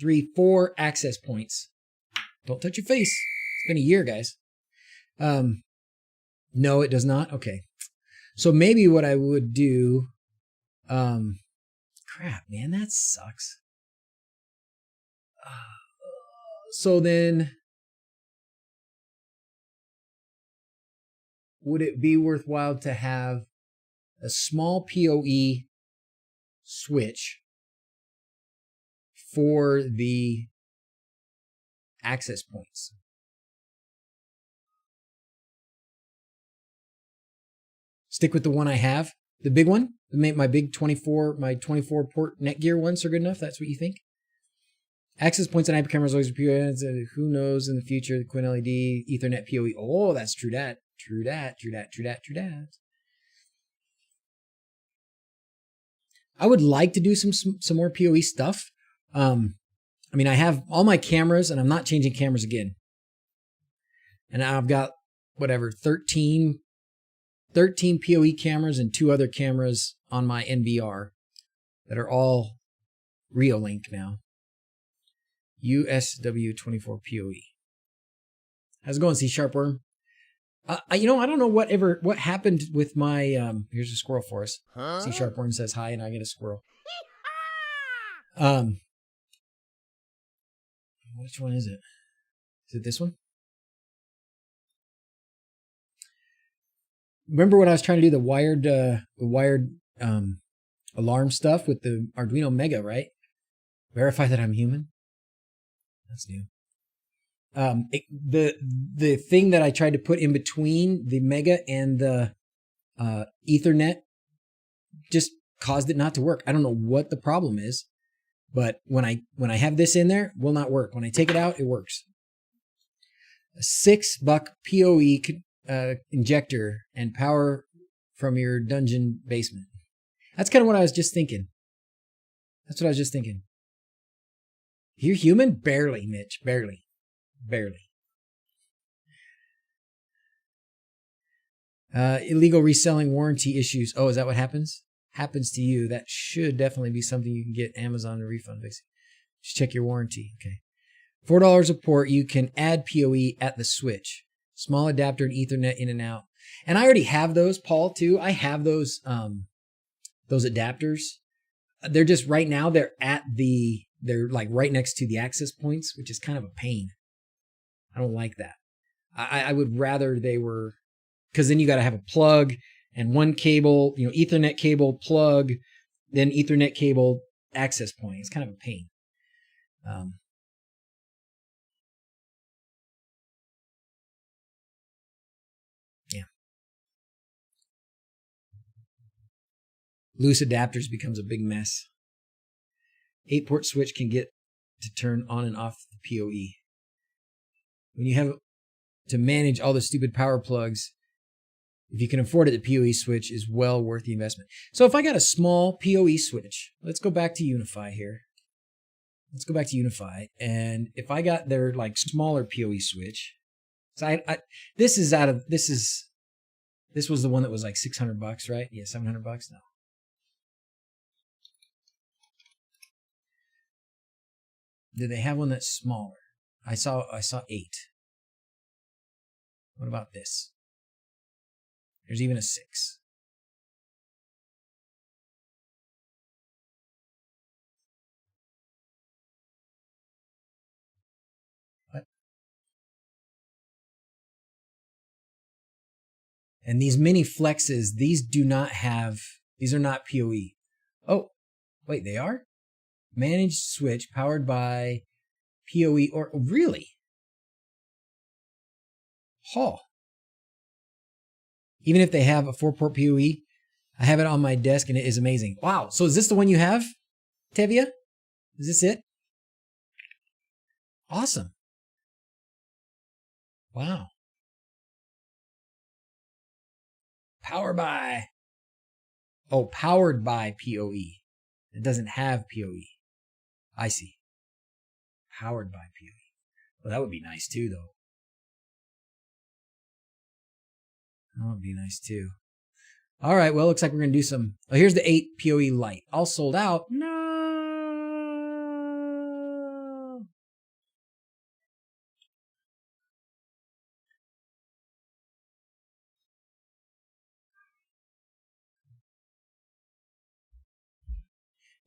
3, 4 access points. Don't touch your face. It's been a year, guys. No, it does not. Okay. So maybe what I would do, crap, man, that sucks. So then, would it be worthwhile to have a small PoE switch for the access points? Stick with the one I have, the big one, my big 24 port Netgear ones are good enough. That's what you think? Access points and IP cameras always appear. Who knows in the future? The Quinn LED, Ethernet PoE. Oh, that's true. True that. I would like to do some more PoE stuff. I mean, I have all my cameras, and I'm not changing cameras again. And I've got whatever 13 PoE cameras and 2 other cameras on my NVR that are all Reolink now. USW24 PoE. How's it going, C Sharp Worm? I don't know what happened with my here's a squirrel for us. Huh? C Sharp Worm says hi, and I get a squirrel. Which one is it? Is it this one? Remember when I was trying to do the wired alarm stuff with the Arduino Mega, right? Verify that I'm human. That's new. The thing that I tried to put in between the Mega and the Ethernet just caused it not to work. I don't know what the problem is, but when I have this in there, it will not work. When I take it out, it works. A $6 PoE injector and power from your dungeon basement. That's kind of what I was just thinking. You're human? Barely, Mitch. Barely. Illegal reselling warranty issues. Oh, is that what happens? Happens to you. That should definitely be something you can get Amazon to refund, basically. Just check your warranty. Okay. $4 a port. You can add PoE at the switch. Small adapter and Ethernet in and out. And I already have those, Paul, too. I have those adapters. They're just right now, they're like right next to the access points, which is kind of a pain. I don't like that. I would rather they were, because then you got to have a plug and one cable, Ethernet cable plug, then Ethernet cable access point. It's kind of a pain. Yeah. Loose adapters becomes a big mess. 8-port switch can get to turn on and off the PoE. When you have to manage all the stupid power plugs, if you can afford it, the PoE switch is well worth the investment. So if I got a small PoE switch, let's go back to Unifi here. And if I got their like smaller PoE switch, so this was the one that was like $600, right? Yeah, $700 now. Do they have one that's smaller? I saw 8. What about this? There's even a 6. What? And these mini flexes, these are not PoE. Oh, wait, they are? Managed switch powered by PoE or really? Huh. Even if they have a 4-port PoE, I have it on my desk and it is amazing. Wow. So is this the one you have, Tevia? Is this it? Awesome. Wow. Powered by PoE. It doesn't have PoE. I see. Powered by PoE. Well, that would be nice too, though. That would be nice too. All right. Well, looks like we're going to do some. Oh, here's the 8 PoE Lite. All sold out. No.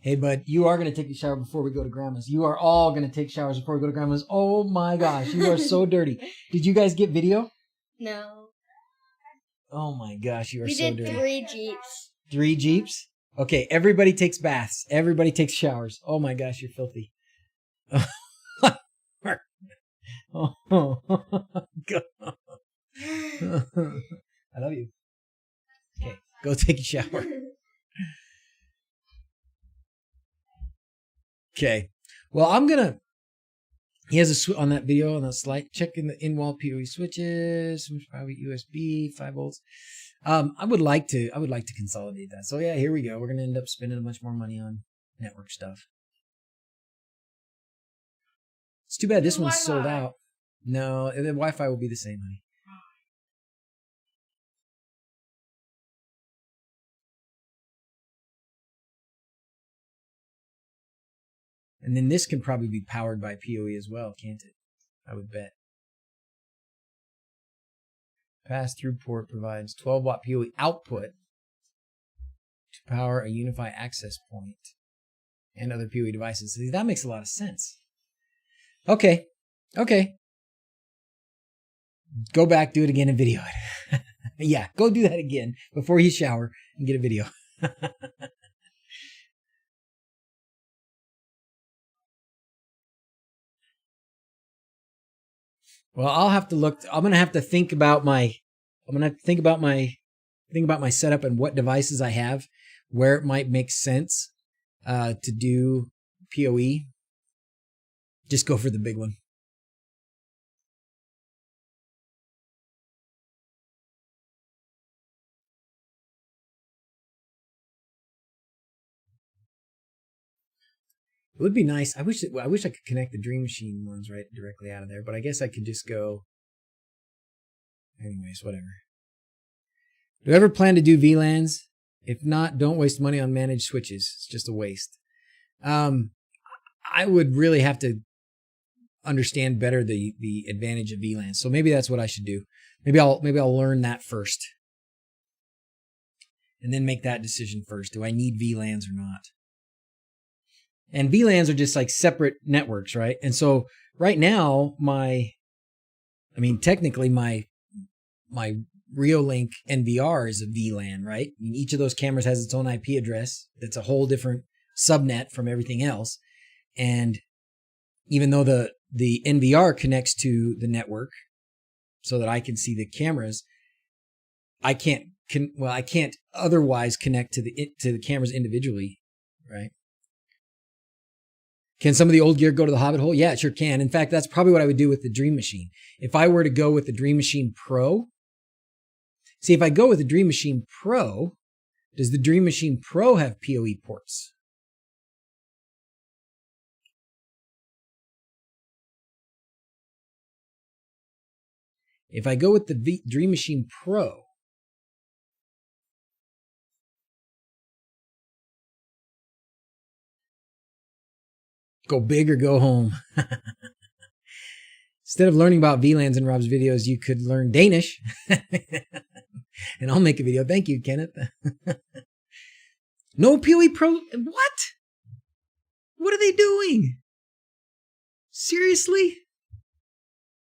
Hey, bud, you are going to take a shower before we go to Grandma's. You are all going to take showers before we go to Grandma's. Oh my gosh, you are so dirty. Did you guys get video? No. Oh my gosh, you are We so did dirty. 3 Jeeps. 3 Jeeps? Okay, everybody takes baths. Everybody takes showers. Oh my gosh, you're filthy. Oh, God. I love you. Okay, go take a shower. Okay. Well, he has on that video, on that slide, checking the in-wall PoE switches, private USB, 5 volts. I would like to consolidate that. So yeah, here we go. We're going to end up spending a bunch more money on network stuff. It's too bad this one's sold out. No, the Wi-Fi will be the same, honey. And then this can probably be powered by PoE as well, can't it? I would bet. Pass-through port provides 12-watt PoE output to power a Unifi access point and other PoE devices. So that makes a lot of sense. Okay. Go back, do it again, and video it. Yeah, go do that again before you shower and get a video. Well, I'll have to look. I'm gonna have to think about my setup and what devices I have, where it might make sense to do PoE. Just go for the big one. It would be nice. I wish I could connect the Dream Machine ones right directly out of there, but I guess I could just go. Anyways, whatever. Do you ever plan to do VLANs? If not, don't waste money on managed switches. It's just a waste. I would really have to understand better the advantage of VLANs. So maybe that's what I should do. Maybe I'll learn that first, and then make that decision first. Do I need VLANs or not? And VLANs are just like separate networks, right? And so right now, technically my Reolink NVR is a VLAN, right? I mean, each of those cameras has its own IP address. That's a whole different subnet from everything else. And even though the NVR connects to the network so that I can see the cameras, I can't otherwise connect to the cameras individually, right? Can some of the old gear go to the Hobbit Hole? Yeah, it sure can. In fact, that's probably what I would do with the Dream Machine. If I were to go with the Dream Machine Pro, if I go with the Dream Machine Pro, does the Dream Machine Pro have PoE ports? If I go with the Dream Machine Pro, go big or go home. Instead of learning about VLANs in Rob's videos, you could learn Danish. And I'll make a video. Thank you, Kenneth. No PoE Pro. What? What are they doing? Seriously?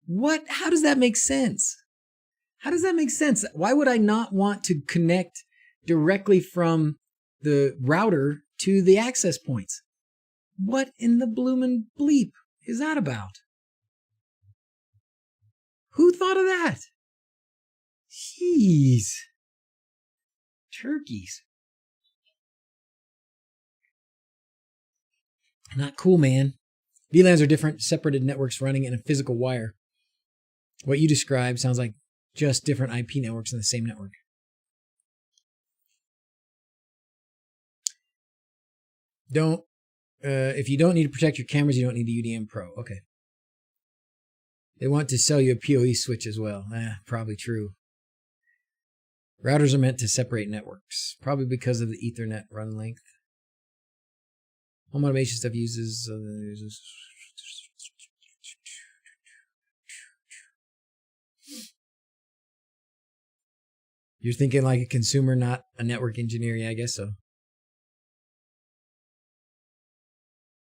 What? How does that make sense? How does that make sense? Why would I not want to connect directly from the router to the access points? What in the bloomin' bleep is that about? Who thought of that? Jeez. Turkeys. Not cool, man. VLANs are different, separated networks running in a physical wire. What you described sounds like just different IP networks in the same network. If you don't need to protect your cameras, you don't need the UDM Pro. Okay. They want to sell you a PoE switch as well. Probably true. Routers are meant to separate networks, probably because of the Ethernet run length. Home automation stuff uses... You're thinking like a consumer, not a network engineer. Yeah, I guess so.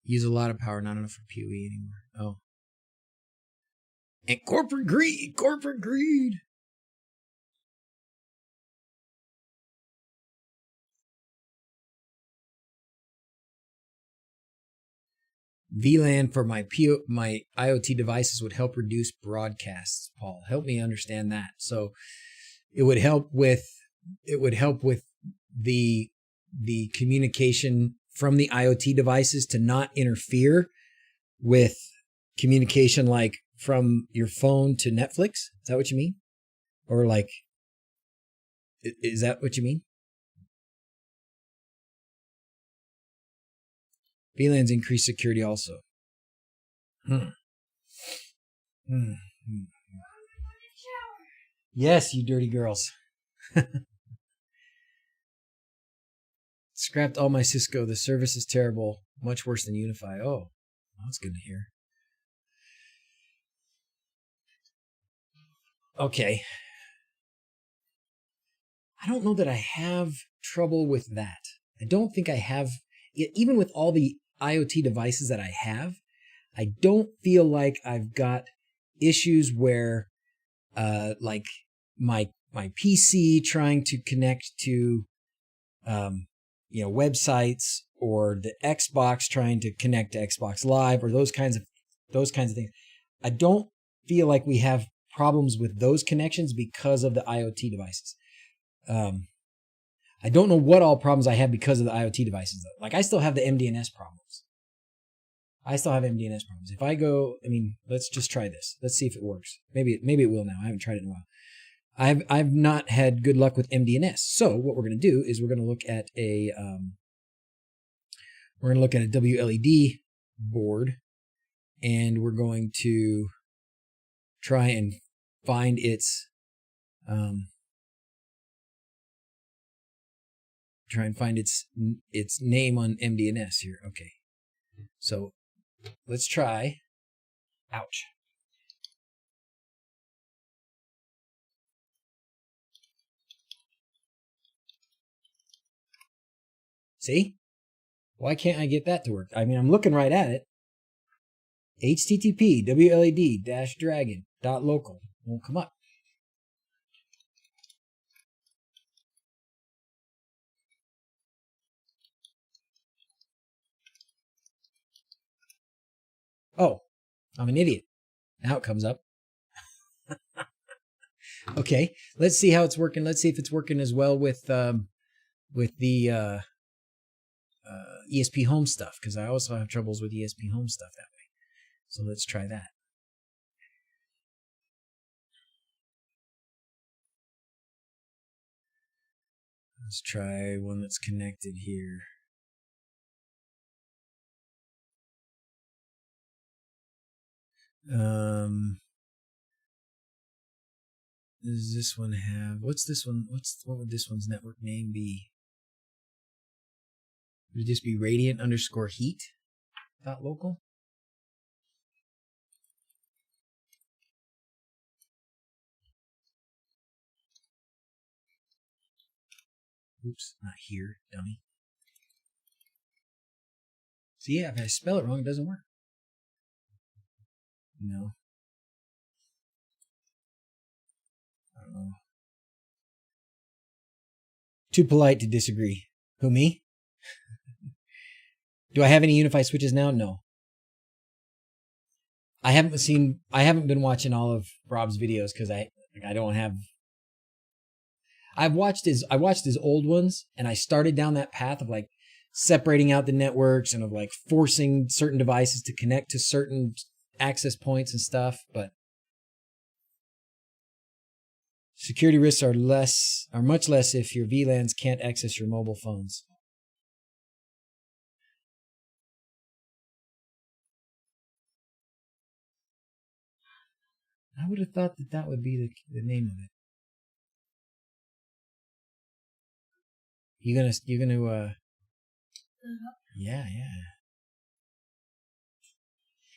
Use a lot of power, not enough for PoE anymore. Oh. And corporate greed! Corporate greed! VLAN for my IoT devices would help reduce broadcasts, Paul. Help me understand that. So it would help with the communication from the IoT devices to not interfere with communication like from your phone to Netflix. Is that what you mean? Or like, is that what you mean? VLANs increase security also. Yes, you dirty girls. Scrapped all my Cisco. The service is terrible. Much worse than Unifi. Oh, that's good to hear. Okay. I don't know that I have trouble with that. I don't think I have, even with all the IoT devices that I have, I don't feel like I've got issues where like my PC trying to connect to websites, or the Xbox trying to connect to Xbox Live, or those kinds of things. I don't feel like we have problems with those connections because of the IoT devices. I don't know what all problems I have because of the IoT devices though. Like I still have the MDNS problems. If I go, let's just try this. Let's see if it works. Maybe it will now. I haven't tried it in a while. I've not had good luck with MDNS. So what we're going to do is we're going to look at a WLED board, and we're going to try and find its name on MDNS here. Okay, so let's try. Ouch. See? Why can't I get that to work? I'm looking right at it. HTTP WLED-dragon.local won't come up. Oh, I'm an idiot. Now it comes up. Okay, let's see how it's working. Let's see if it's working as well with the ESP Home stuff, because I also have troubles with ESP Home stuff that way. So let's try that. Let's try one that's connected here. Does this one have, what's this one? What would this one's network name be? Would it just be radiant_heat.local? Oops, not here, dummy. See, yeah, if I spell it wrong, it doesn't work. No. I don't Uh-oh. Too polite to disagree. Who, me? Do I have any Unifi switches now? No. I haven't been watching all of Rob's videos because I don't have. I watched his old ones, and I started down that path of like separating out the networks and of like forcing certain devices to connect to certain access points and stuff, but security risks are much less if your VLANs can't access your mobile phones. I would have thought that would be the name of it. You're gonna yeah.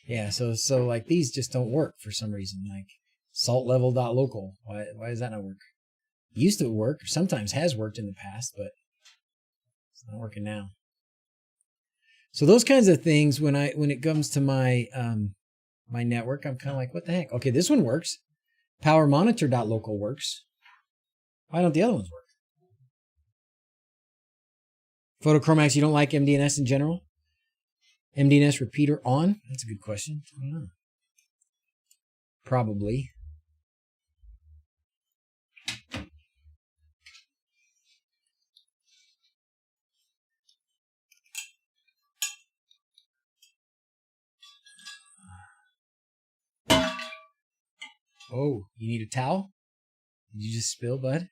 Yeah, so like these just don't work for some reason. Like saltlevel.local. Why does that not work? Used to work, or sometimes has worked in the past, but it's not working now. So those kinds of things, when it comes to my my network, I'm kind of like, what the heck? Okay, this one works. Powermonitor.local works. Why don't the other ones work? Photochromax, you don't like MDNS in general? MDNS repeater on? That's a good question. I don't know. Probably. Oh, you need a towel? Did you just spill, bud?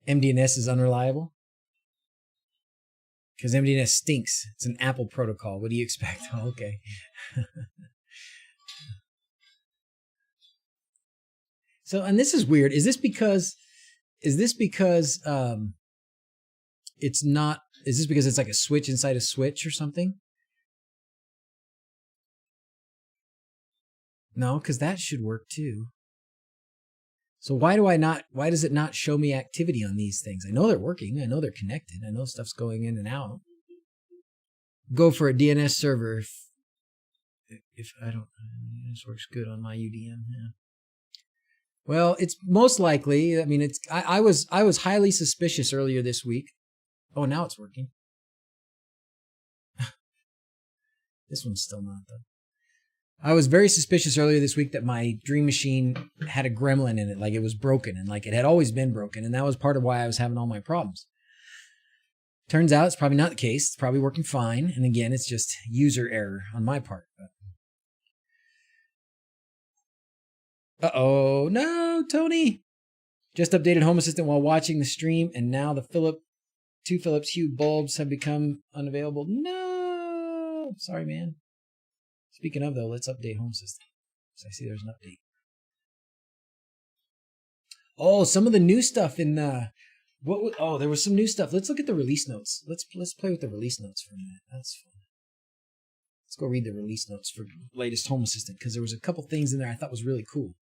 MDNS is unreliable? Because MDNS stinks. It's an Apple protocol. What do you expect? Oh, okay. So, and this is weird. Is this because it's not, is this because it's like a switch inside a switch or something? No, because that should work too. So why does it not show me activity on these things? I know they're working. I know they're connected. I know stuff's going in and out. Go for a DNS server if I don't, this works good on my UDM. Yeah. Well, it's most likely, I mean, I was highly suspicious earlier this week. Oh, now it's working. This one's still not though. I was very suspicious earlier this week that my Dream Machine had a gremlin in it, like it was broken, and like it had always been broken, and that was part of why I was having all my problems. Turns out it's probably not the case. It's probably working fine, and again, it's just user error on my part. Uh-oh, no, Tony! Just updated Home Assistant while watching the stream, and now the two Philips Hue bulbs have become unavailable. No! Sorry, man. Speaking of, though, let's update Home Assistant. So I see there's an update. Oh, some of the new stuff in there was some new stuff. Let's look at the release notes. Let's play with the release notes for a minute. That's fun. Let's go read the release notes for latest Home Assistant, because there was a couple things in there I thought was really cool.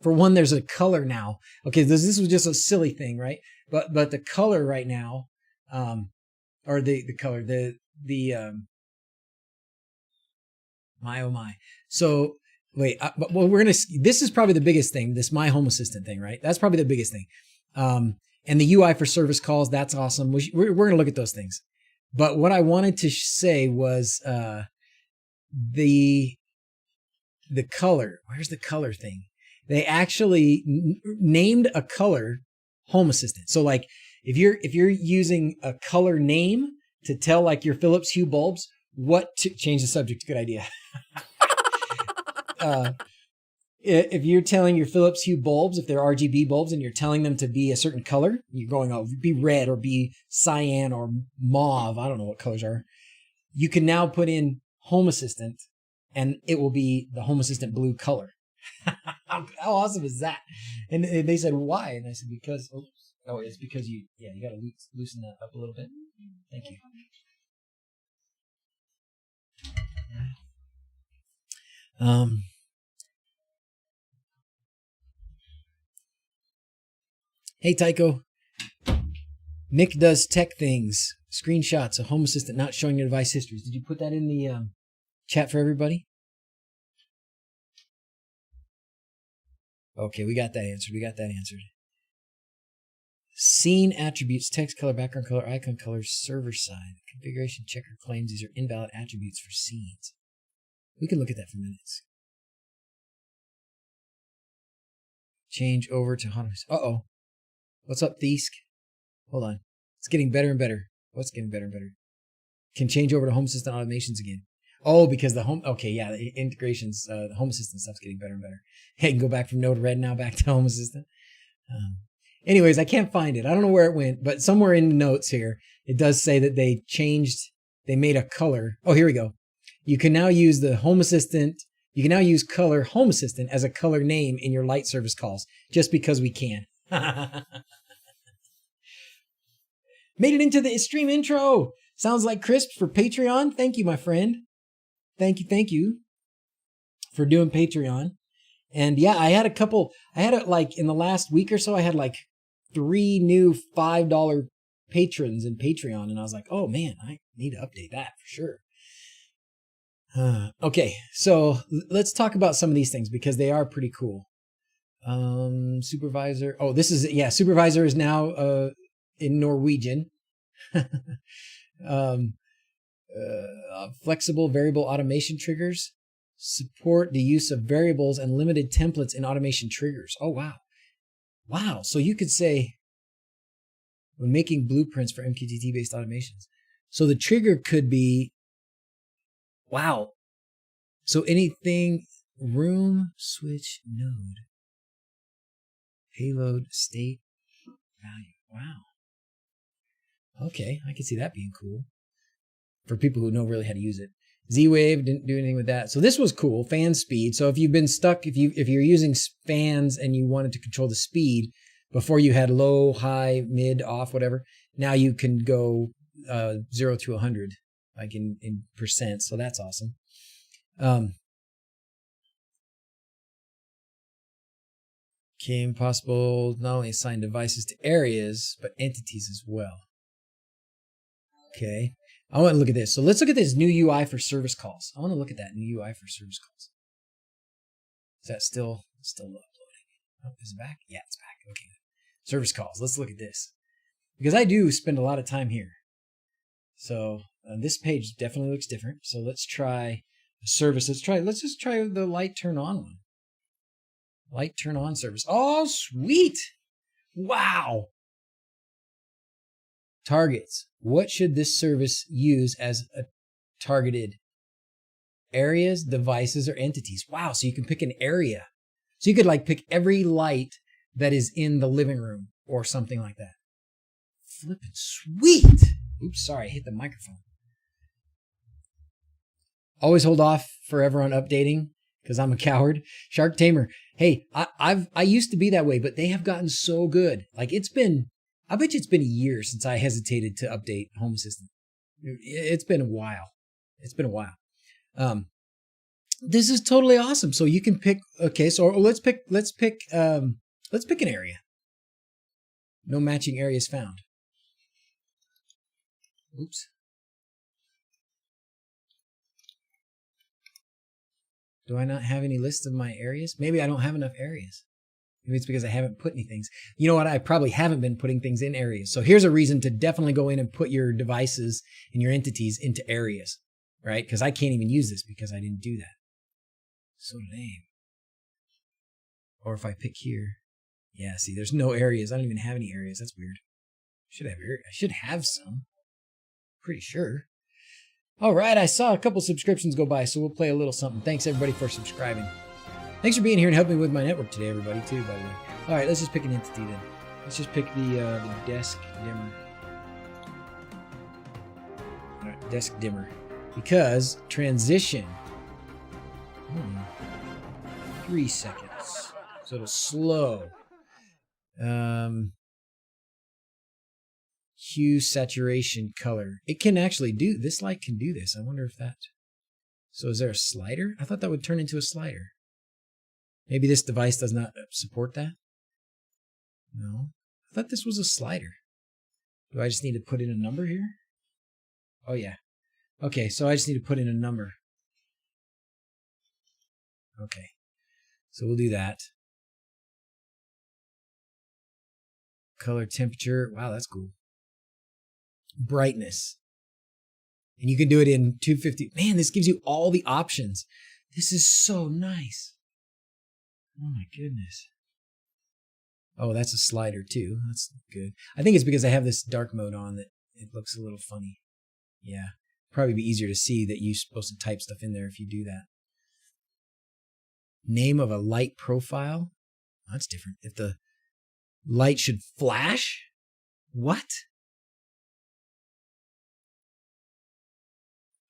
For one, there's a color now. Okay, this was just a silly thing, right? But the color right now, or the color, my oh my. So wait, well, this is probably the biggest thing, this My Home Assistant thing, right? That's probably the biggest thing. And the UI for service calls, that's awesome. We're going to look at those things. But what I wanted to say was the color. Where's the color thing? They actually named a color Home Assistant. So like if you're using a color name to tell like your Philips Hue bulbs change the subject, good idea. If you're telling your Philips Hue bulbs, if they're RGB bulbs, and you're telling them to be a certain color, you're going, oh, be red or be cyan or mauve. I don't know what colors are. You can now put in Home Assistant, and it will be the Home Assistant blue color. How awesome is that? And they said, why? And I said, because, it's because you got to loosen that up a little bit. Thank you. Hey, Tycho. Nick does tech things. Screenshots of Home Assistant not showing your device histories. Did you put that in the chat for everybody? Okay, we got that answered. We got that answered. Scene attributes, text color, background color, icon color, server side. Configuration checker claims these are invalid attributes for scenes. We can look at that for minutes. Change over to Hobbit. Uh-oh. What's up, Thiesk? Hold on. It's getting better and better. What's getting better and better? Can change over to Home Assistant automations again. Oh, because the home... Okay, yeah, the integrations, the Home Assistant stuff's getting better and better. Hey, I can go back from Node-RED now back to Home Assistant. Anyways, I can't find it. I don't know where it went, but somewhere in the notes here, it does say that they made a color. Oh, here we go. You can now use the Home Assistant. You can now use color Home Assistant as a color name in your light service calls, just because we can. Made it into the stream intro. Sounds like crisp for Patreon. Thank you, my friend. Thank you for doing Patreon. And yeah, I had like in the last week or so, I had like 3 new $5 patrons in Patreon. And I was like, oh man, I need to update that for sure. Okay, so let's talk about some of these things because they are pretty cool. Supervisor. Oh, supervisor is now in Norwegian. Flexible variable automation triggers. Support the use of variables and limited templates in automation triggers. Oh, wow. Wow. So you could say, when making blueprints for MQTT-based automations. So the trigger could be, wow. So anything, room, switch, node, payload, state, value. Wow. Okay, I can see that being cool for people who know really how to use it. Z-Wave didn't do anything with that. So this was cool, fan speed. So if you've been stuck, if you're using fans and you wanted to control the speed before you had low, high, mid, off, whatever, now you can go 0 to 100, like in percent. So that's awesome. Became possible not only assign devices to areas, but entities as well. Okay. I want to look at this. So let's look at this new UI for service calls. I want to look at that new UI for service calls. Is that still uploading? Oh, is it back? Yeah, it's back. Okay. Service calls. Let's look at this. Because I do spend a lot of time here. So this page definitely looks different. So let's try a service. Let's just try the light turn on one. Light turn on service. Oh, sweet. Wow. Targets. What should this service use as a targeted areas, devices, or entities? Wow. So you can pick an area. So you could like pick every light that is in the living room or something like that. Flippin' sweet. Oops, sorry, I hit the microphone. Always hold off forever on updating because I'm a coward. Shark Tamer. Hey, I used to be that way, but they have gotten so good. Like I bet you it's been a year since I hesitated to update Home Assistant. It's been a while. This is totally awesome. So you can pick. Okay, so let's pick an area. No matching areas found. Oops. Do I not have any list of my areas? Maybe I don't have enough areas. Maybe it's because I haven't put any things. You know what? I probably haven't been putting things in areas. So here's a reason to definitely go in and put your devices and your entities into areas, right? Because I can't even use this because I didn't do that. So lame. Or if I pick here. Yeah, see, there's no areas. I don't even have any areas. That's weird. I should have some. Pretty sure. All right, I saw a couple subscriptions go by, so we'll play a little something. Thanks, everybody, for subscribing. Thanks for being here and helping me with my network today, everybody, too, by the way. All right, let's just pick an entity then. Let's just pick the desk dimmer. All right, desk dimmer. Because transition. 3 seconds. So it'll slow. Hue, saturation, color. It can actually do, this light can do this. I wonder if that. So is there a slider? I thought that would turn into a slider. Maybe this device does not support that? No. I thought this was a slider. Do I just need to put in a number here? Oh, yeah. Okay, so I just need to put in a number. Okay. So we'll do that. Color temperature. Wow, that's cool. Brightness. And you can do it in 250. Man, this gives you all the options. This is so nice. Oh my goodness. Oh, that's a slider too. That's good. I think it's because I have this dark mode on that it looks a little funny. Yeah. Probably be easier to see that you're supposed to type stuff in there if you do that. Name of a light profile. That's different. If the light should flash? What?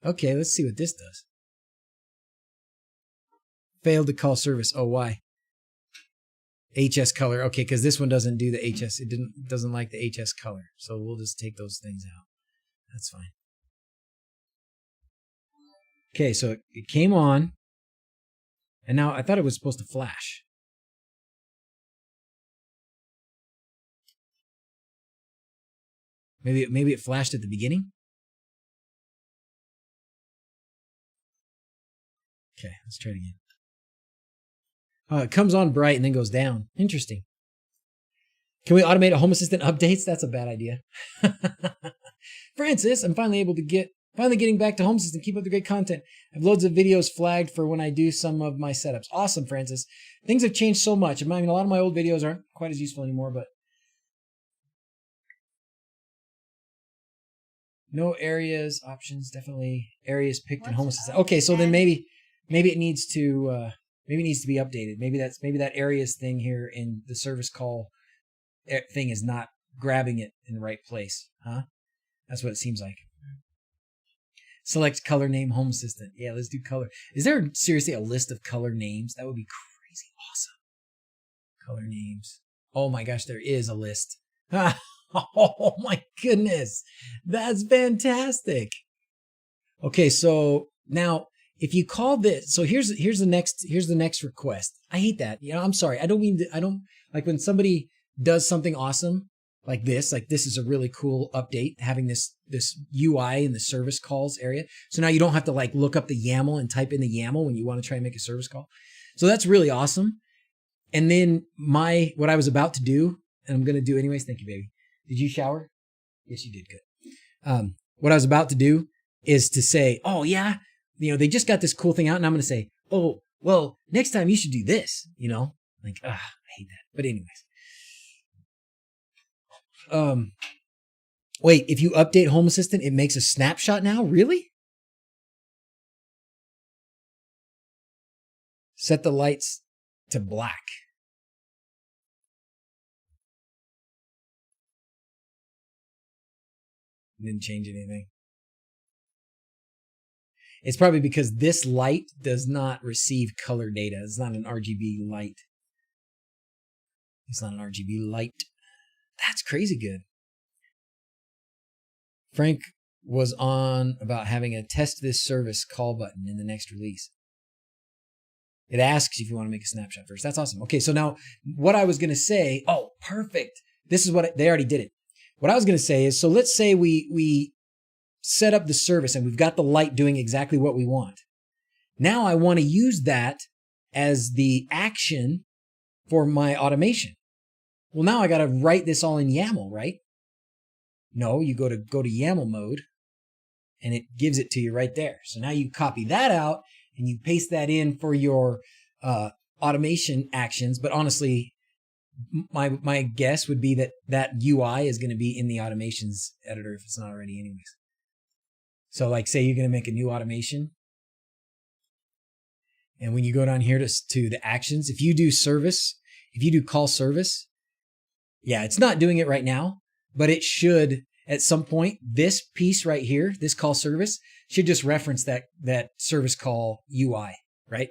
Okay, let's see what this does. Failed to call service. Oh, why? HS color. Okay, because this one doesn't do the HS. It doesn't like the HS color. So we'll just take those things out. That's fine. Okay, so it came on. And now I thought it was supposed to flash. Maybe it flashed at the beginning. Okay, let's try it again. It comes on bright and then goes down. Interesting. Can we automate Home Assistant updates? That's a bad idea. Francis, I'm finally getting back to Home Assistant. Keep up the great content. I have loads of videos flagged for when I do some of my setups. Awesome, Francis. Things have changed so much. I mean, a lot of my old videos aren't quite as useful anymore, but no areas, options, definitely areas picked in Home Assistant. Okay, so then maybe it needs to be updated. Maybe that areas thing here in the service call thing is not grabbing it in the right place, huh? That's what it seems like. Select color name Home Assistant. Yeah, let's do color. Is there seriously a list of color names? That would be crazy awesome. Color names. Oh my gosh, there is a list. Oh my goodness. That's fantastic. Okay, so now if you call this, so here's the next request. I hate that. You know, I'm sorry. I don't like when somebody does something awesome like this is a really cool update, having this UI in the service calls area. So now you don't have to like look up the YAML and type in the YAML when you want to try and make a service call. So that's really awesome. And then what I was about to do, and I'm going to do anyways. Thank you, baby. Did you shower? Yes, you did. Good. What I was about to do is to say, oh yeah, you know, they just got this cool thing out, and I'm going to say, oh, well, next time you should do this, you know, like, I hate that. But anyways. Wait, if you update Home Assistant, it makes a snapshot now? Really? Set the lights to black. Didn't change anything. It's probably because this light does not receive color data. It's not an RGB light. It's not an RGB light. That's crazy good. Frank was on about having a test this service call button in the next release. It asks if you want to make a snapshot first. That's awesome. Okay, so now what I was going to say, oh, perfect. This is what they already did it. What I was going to say is, so let's say we set up the service and we've got the light doing exactly what we want. Now I want to use that as the action for my automation. Well, now I got to write this all in YAML, right? No, you go to YAML mode and it gives it to you right there. So now you copy that out and you paste that in for your automation actions. But honestly, my guess would be that UI is going to be in the automations editor if it's not already anyways. So like say you're going to make a new automation. And when you go down here to the actions, if you do call service, yeah, it's not doing it right now, but it should at some point. This piece right here, this call service, should just reference that service call UI, right?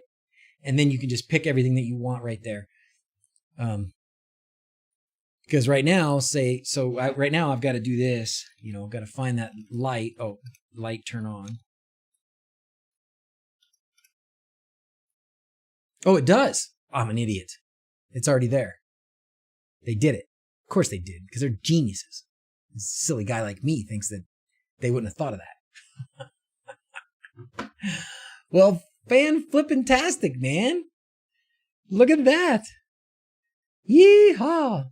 And then you can just pick everything that you want right there. Because right now, right now I've got to do this, you know, I've got to find that light. Oh, light turn on. Oh, it does. I'm an idiot. It's already there. They did it. Of course they did, because they're geniuses. A silly guy like me thinks that they wouldn't have thought of that. Well, fan-flippin-tastic, man. Look at that. Yeehaw.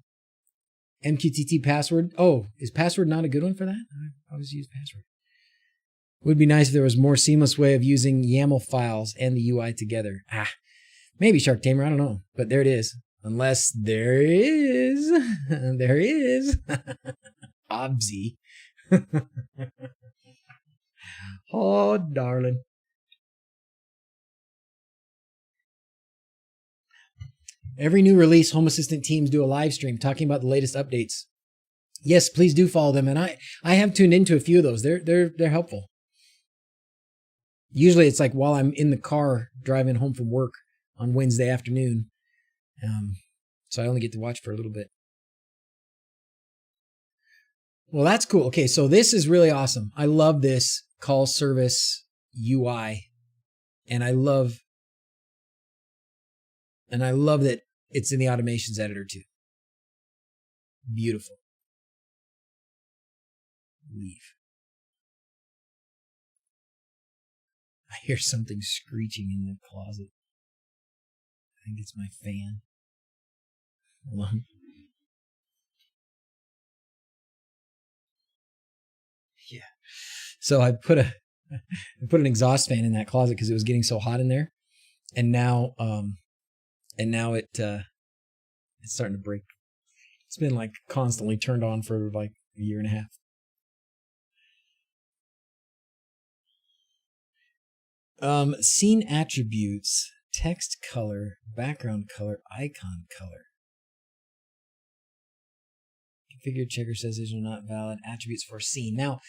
MQTT password. Oh, is password not a good one for that? I always use password. Would be nice if there was more seamless way of using YAML files and the UI together. Maybe Shark Tamer, I don't know. But there it is. Unless there is. There is. Obsy. Oh, darling. Every new release, Home Assistant teams do a live stream talking about the latest updates. Yes, please do follow them. And I have tuned into a few of those. They're helpful. Usually it's like while I'm in the car driving home from work on Wednesday afternoon. So I only get to watch for a little bit. Well, that's cool. Okay, so this is really awesome. I love this call service UI. And I love that it's in the automations editor too. Beautiful. Leave. I hear something screeching in the closet. I think it's my fan. Hold on. Yeah. So I put an exhaust fan in that closet because it was getting so hot in there, and now it's starting to break. It's been like constantly turned on for like a year and a half. Scene attributes, text color, background color, icon color. Configure checker says these are not valid attributes for scene. Now,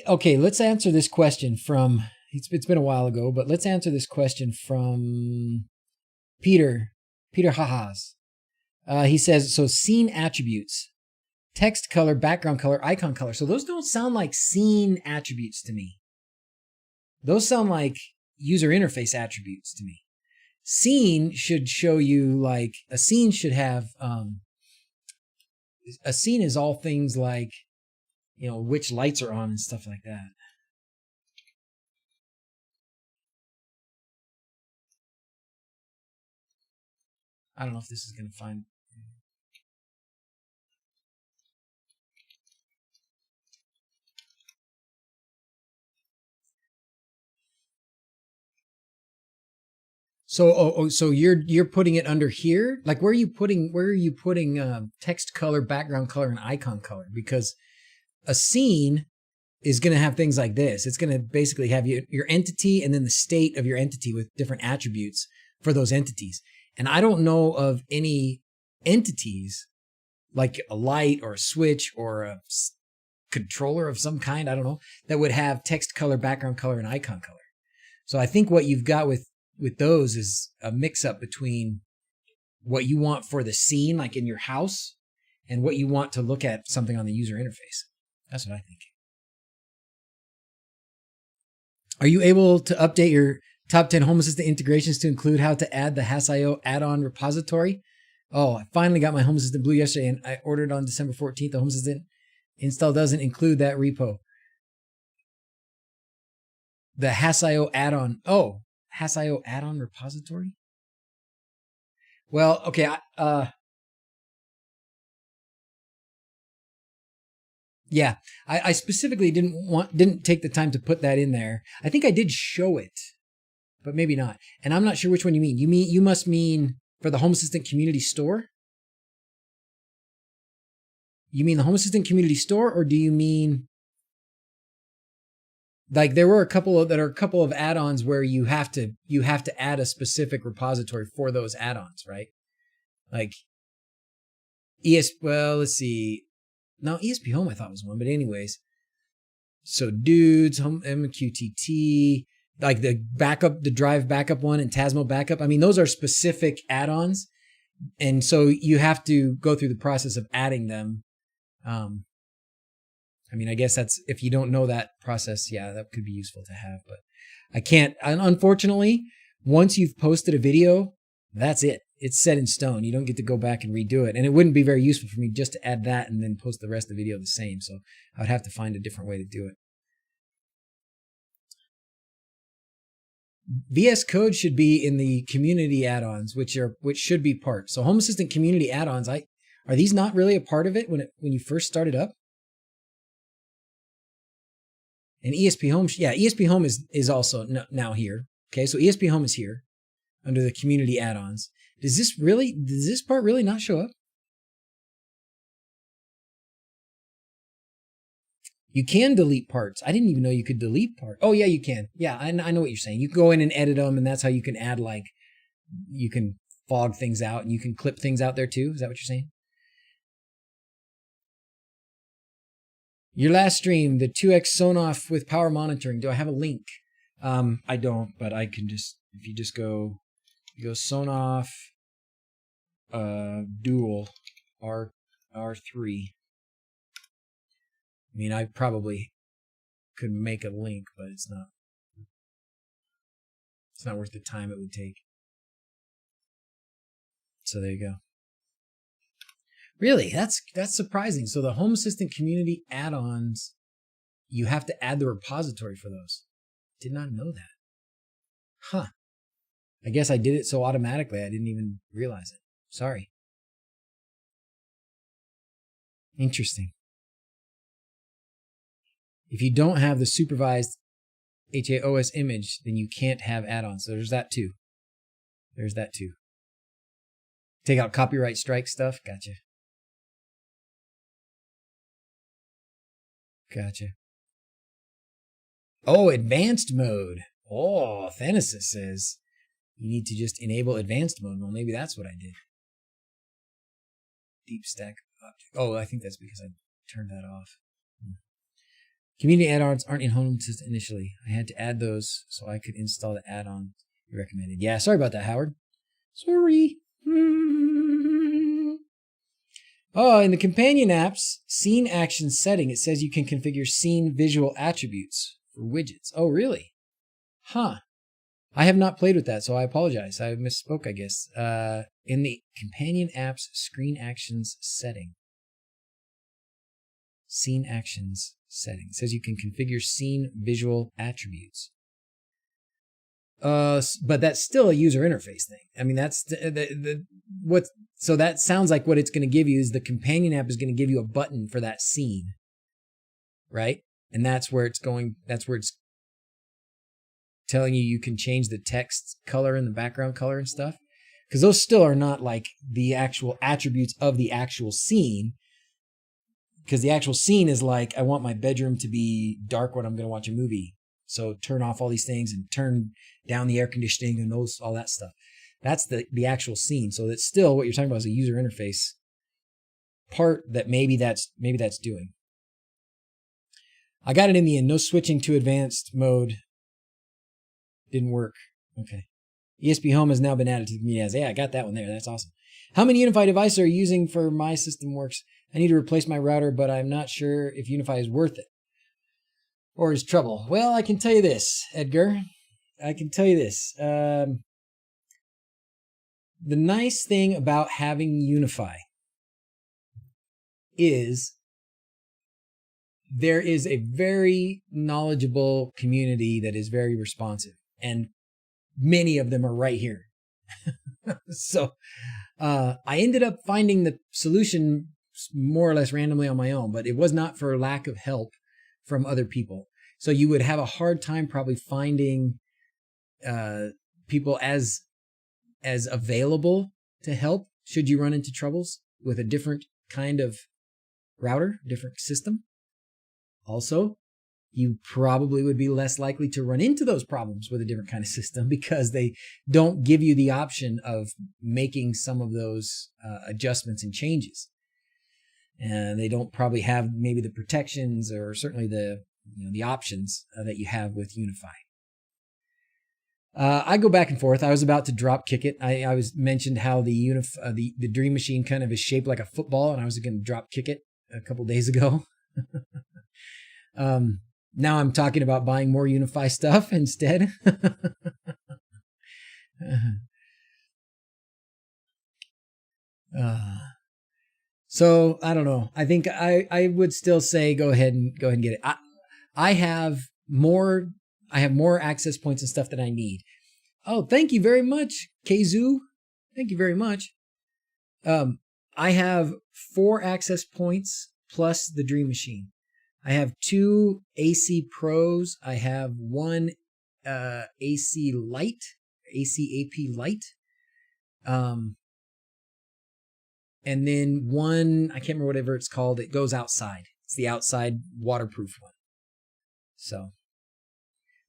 okay, let's answer this question from, it's been a while ago, but let's answer this question from Peter Hahas. He says, so scene attributes, text color, background color, icon color. So those don't sound like scene attributes to me. Those sound like user interface attributes to me. Scene should show you like, a scene should have, a scene is all things like, you know, which lights are on and stuff like that. I don't know if this is going to find. So, so you're putting it under here? Like where are you putting text color, background color, and icon color? Because a scene is going to have things like this. It's going to basically have your entity and then the state of your entity with different attributes for those entities. And I don't know of any entities like a light or a switch or a controller of some kind, I don't know, that would have text color, background color, and icon color. So I think what you've got with those is a mix-up between what you want for the scene, like in your house, and what you want to look at something on the user interface. That's what I think. Are you able to update your top 10 Home Assistant integrations to include how to add the Hass.io add-on repository? Oh, I finally got my Home Assistant Blue yesterday, and I ordered on December 14th. The Home Assistant install doesn't include that repo. The Hass.io add-on. Oh, Hass.io add-on repository? Well, okay. Yeah, I specifically didn't take the time to put that in there. I think I did show it, but maybe not. And I'm not sure which one you mean. You must mean for the Home Assistant Community Store? You mean the Home Assistant Community Store, or do you mean like there were a couple of add-ons where you have to add a specific repository for those add-ons, right? Like well, let's see. No, ESP Home I thought was one, but anyways. So dudes, Home Mqtt, like the drive backup one and Tasmo backup. I mean, those are specific add-ons. And so you have to go through the process of adding them. I mean, I guess that's, if you don't know that process, yeah, that could be useful to have, but I can't, unfortunately, once you've posted a video, that's it. It's set in stone. You don't get to go back and redo it. And it wouldn't be very useful for me just to add that and then post the rest of the video the same. So I would have to find a different way to do it. VS Code should be in the community add-ons, which should be part. So Home Assistant community add-ons, I Are these not really a part of it when you first started up? And ESP Home, ESP Home is also now here. Okay, so ESP Home is here under the community add-ons. Does this part really not show up? You can delete parts. I didn't even know you could delete parts. Oh yeah, you can. Yeah, I know what you're saying. You can go in and edit them, and that's how you can add, like, you can fog things out, and you can clip things out there too. Is that what you're saying? Your last stream, the 2x Sonoff with power monitoring. Do I have a link? I don't, but I can just, if you just go Sonoff dual R3. I mean, I probably could make a link, but it's not worth the time it would take. So there you go. Really, that's surprising. So the Home Assistant community add-ons, you have to add the repository for those. Did not know that. Huh. I guess I did it so automatically I didn't even realize it. Sorry. Interesting. If you don't have the supervised HAOS image, then you can't have add-ons. So there's that too. There's that too. Take out copyright strike stuff. Gotcha. Gotcha. Oh, advanced mode. Oh, Thenesis says you need to just enable advanced mode. Well, maybe that's what I did. Deep stack object. Oh, I think that's because I turned that off. Community add-ons aren't in Home Assistant initially. I had to add those so I could install the add-on you recommended. Yeah, sorry about that, Howard. Sorry. Oh, in the companion apps, scene action setting, it says you can configure scene visual attributes for widgets. Oh, really? Huh. I have not played with that, so I apologize. I misspoke, I guess. In the companion apps screen actions setting. Scene actions setting. It says you can configure scene visual attributes. But that's still a user interface thing. I mean, that's so that sounds like what it's going to give you is the companion app is going to give you a button for that scene, right? And that's where it's going. That's where it's telling you can change the text color and the background color and stuff, because those still are not like the actual attributes of the actual scene. Because the actual scene is like, I want my bedroom to be dark when I'm going to watch a movie. So turn off all these things and turn down the air conditioning and all that stuff. That's the actual scene. So that's still what you're talking about is a user interface part that maybe that's doing. I got it in the end. No switching to advanced mode. Didn't work. Okay. ESP Home has now been added to the community. Yeah, I got that one there. That's awesome. How many Unifi devices are you using for My System Works? I need to replace my router, but I'm not sure if Unifi is worth it or is trouble. Well, I can tell you this, Edgar. I can tell you this. The nice thing about having Unifi is there is a very knowledgeable community that is very responsive, and many of them are right here. So I ended up finding the solution more or less randomly on my own, but it was not for lack of help from other people. So you would have a hard time probably finding people as available to help should you run into troubles with a different kind of router, different system. Also, you probably would be less likely to run into those problems with a different kind of system because they don't give you the option of making some of those adjustments and changes. And they don't probably have maybe the protections or certainly the options that you have with Unifi. I go back and forth. I was about to drop kick it. I was mentioned how the the Dream Machine kind of is shaped like a football, and I was going to drop kick it a couple days ago. Now I'm talking about buying more Unifi stuff instead. So I don't know. I think I would still say go ahead and get it. I have more access points and stuff that I need. Oh, thank you very much, Kazoo. Thank you very much. I have 4 access points plus the Dream Machine. I have 2 AC Pros. I have 1 AC Light, AC AP Light. And then 1, I can't remember whatever it's called. It goes outside. It's the outside waterproof one. So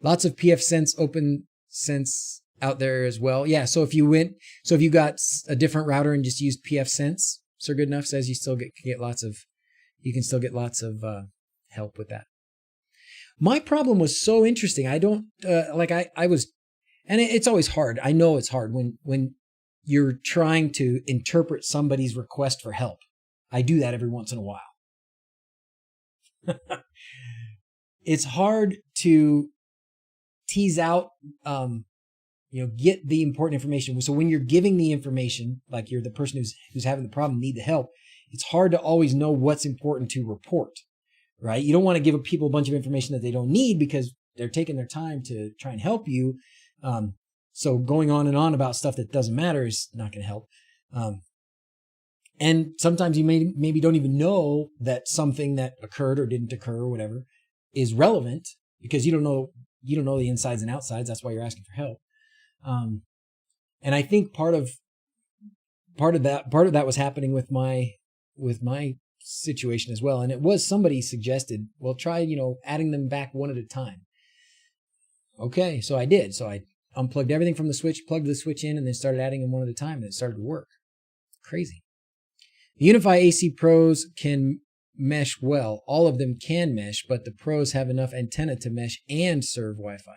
lots of PF Sense, Open Sense out there as well. Yeah. So if you got a different router and just used PF Sense, Sir Goodenough says you still you can still get lots of help with that. My problem was so interesting. I don't I was, and it's always hard. I know it's hard when you're trying to interpret somebody's request for help. I do that every once in a while. It's hard to tease out, get the important information. So when you're giving the information, like you're the person who's having the problem, need the help, it's hard to always know what's important to report, right? You don't want to give people a bunch of information that they don't need because they're taking their time to try and help you. So going on and on about stuff that doesn't matter is not going to help. And sometimes you maybe don't even know that something that occurred or didn't occur or whatever is relevant because you don't know the insides and outsides. That's why you're asking for help. And I think part of that was happening with my situation as well. And it was somebody suggested, well, try, adding them back one at a time. Okay. So I did. So I unplugged everything from the switch, plugged the switch in, and then started adding them one at a time, and it started to work. Crazy. The Unifi AC Pros can mesh well. All of them can mesh, but the Pros have enough antenna to mesh and serve Wi-Fi.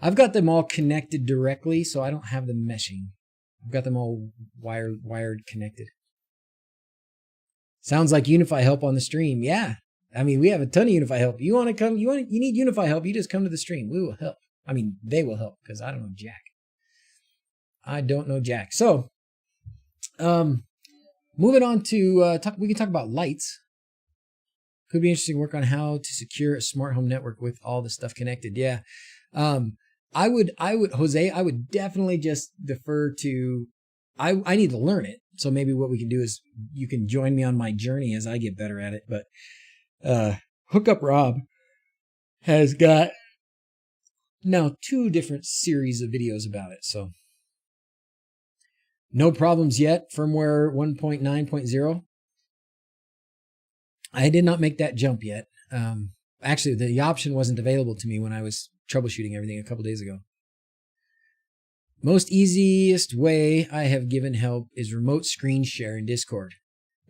I've got them all connected directly, so I don't have them meshing. I've got them all wired connected. Sounds like Unifi help on the stream. Yeah. I mean, we have a ton of Unifi help. You want to come, you need Unifi help, you just come to the stream. We will help. I mean, they will help because I don't know jack. I don't know jack. So, moving on to we can talk about lights. Could be interesting work on how to secure a smart home network with all the stuff connected. Yeah. I would, Jose, I would definitely just defer to, I need to learn it. So maybe what we can do is you can join me on my journey as I get better at it. But, Hookup Rob has got now 2 different series of videos about it. So no problems yet. Firmware 1.9.0. I did not make that jump yet. Actually, the option wasn't available to me when I was troubleshooting everything a couple days ago. Most easiest way I have given help is remote screen share in Discord.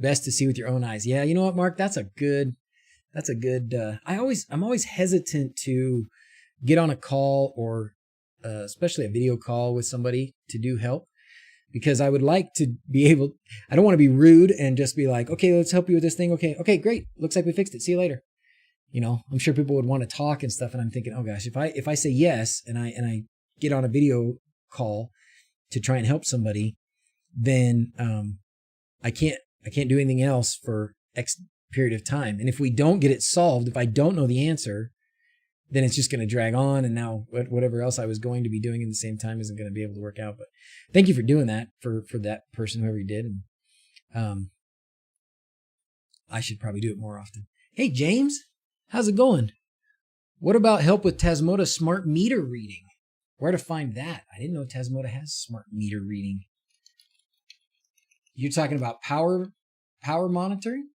Best to see with your own eyes. Yeah, you know what, Mark? That's a good, I'm always hesitant to get on a call or especially a video call with somebody to do help because I would like to be able, I don't want to be rude and just be like, okay, let's help you with this thing. Okay, great. Looks like we fixed it. See you later. I'm sure people would want to talk and stuff. And I'm thinking, oh gosh, if I say yes and I get on a video call to try and help somebody, then I can't do anything else for X period of time. And if we don't get it solved, if I don't know the answer, then it's just going to drag on. And now whatever else I was going to be doing in the same time isn't going to be able to work out. But thank you for doing that for that person, whoever you did. And I should probably do it more often. Hey, James, how's it going? What about help with Tasmota smart meter reading? Where to find that? I didn't know Tasmota has smart meter reading. You're talking about power monitoring?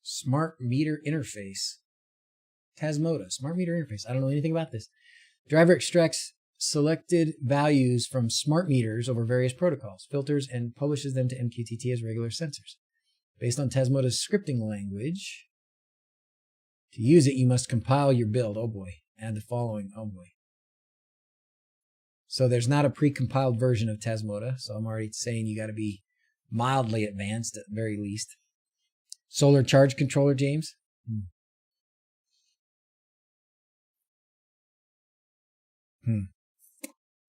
Smart meter interface. Tasmota, smart meter interface. I don't know anything about this. Driver extracts selected values from smart meters over various protocols, filters, and publishes them to Mqtt as regular sensors. Based on Tasmota's scripting language, to use it, you must compile your build. Oh boy. Add the following. Oh boy. So there's not a pre-compiled version of Tasmota, so I'm already saying you got to be mildly advanced at the very least. Solar charge controller, James.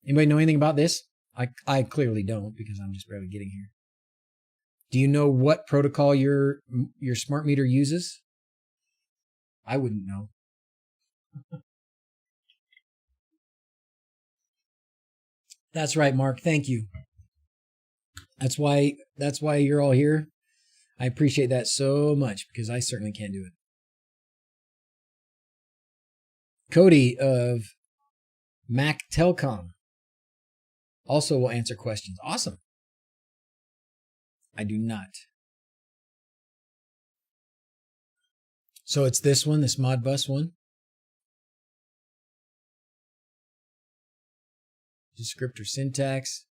Anybody know anything about this? I clearly don't because I'm just barely getting here. Do you know what protocol your smart meter uses? I wouldn't know. That's right, Mark. Thank you. That's why you're all here. I appreciate that so much because I certainly can't do it. Cody of Mac Telcom also will answer questions. Awesome. I do not. So it's this one, this Modbus one. Descriptor syntax.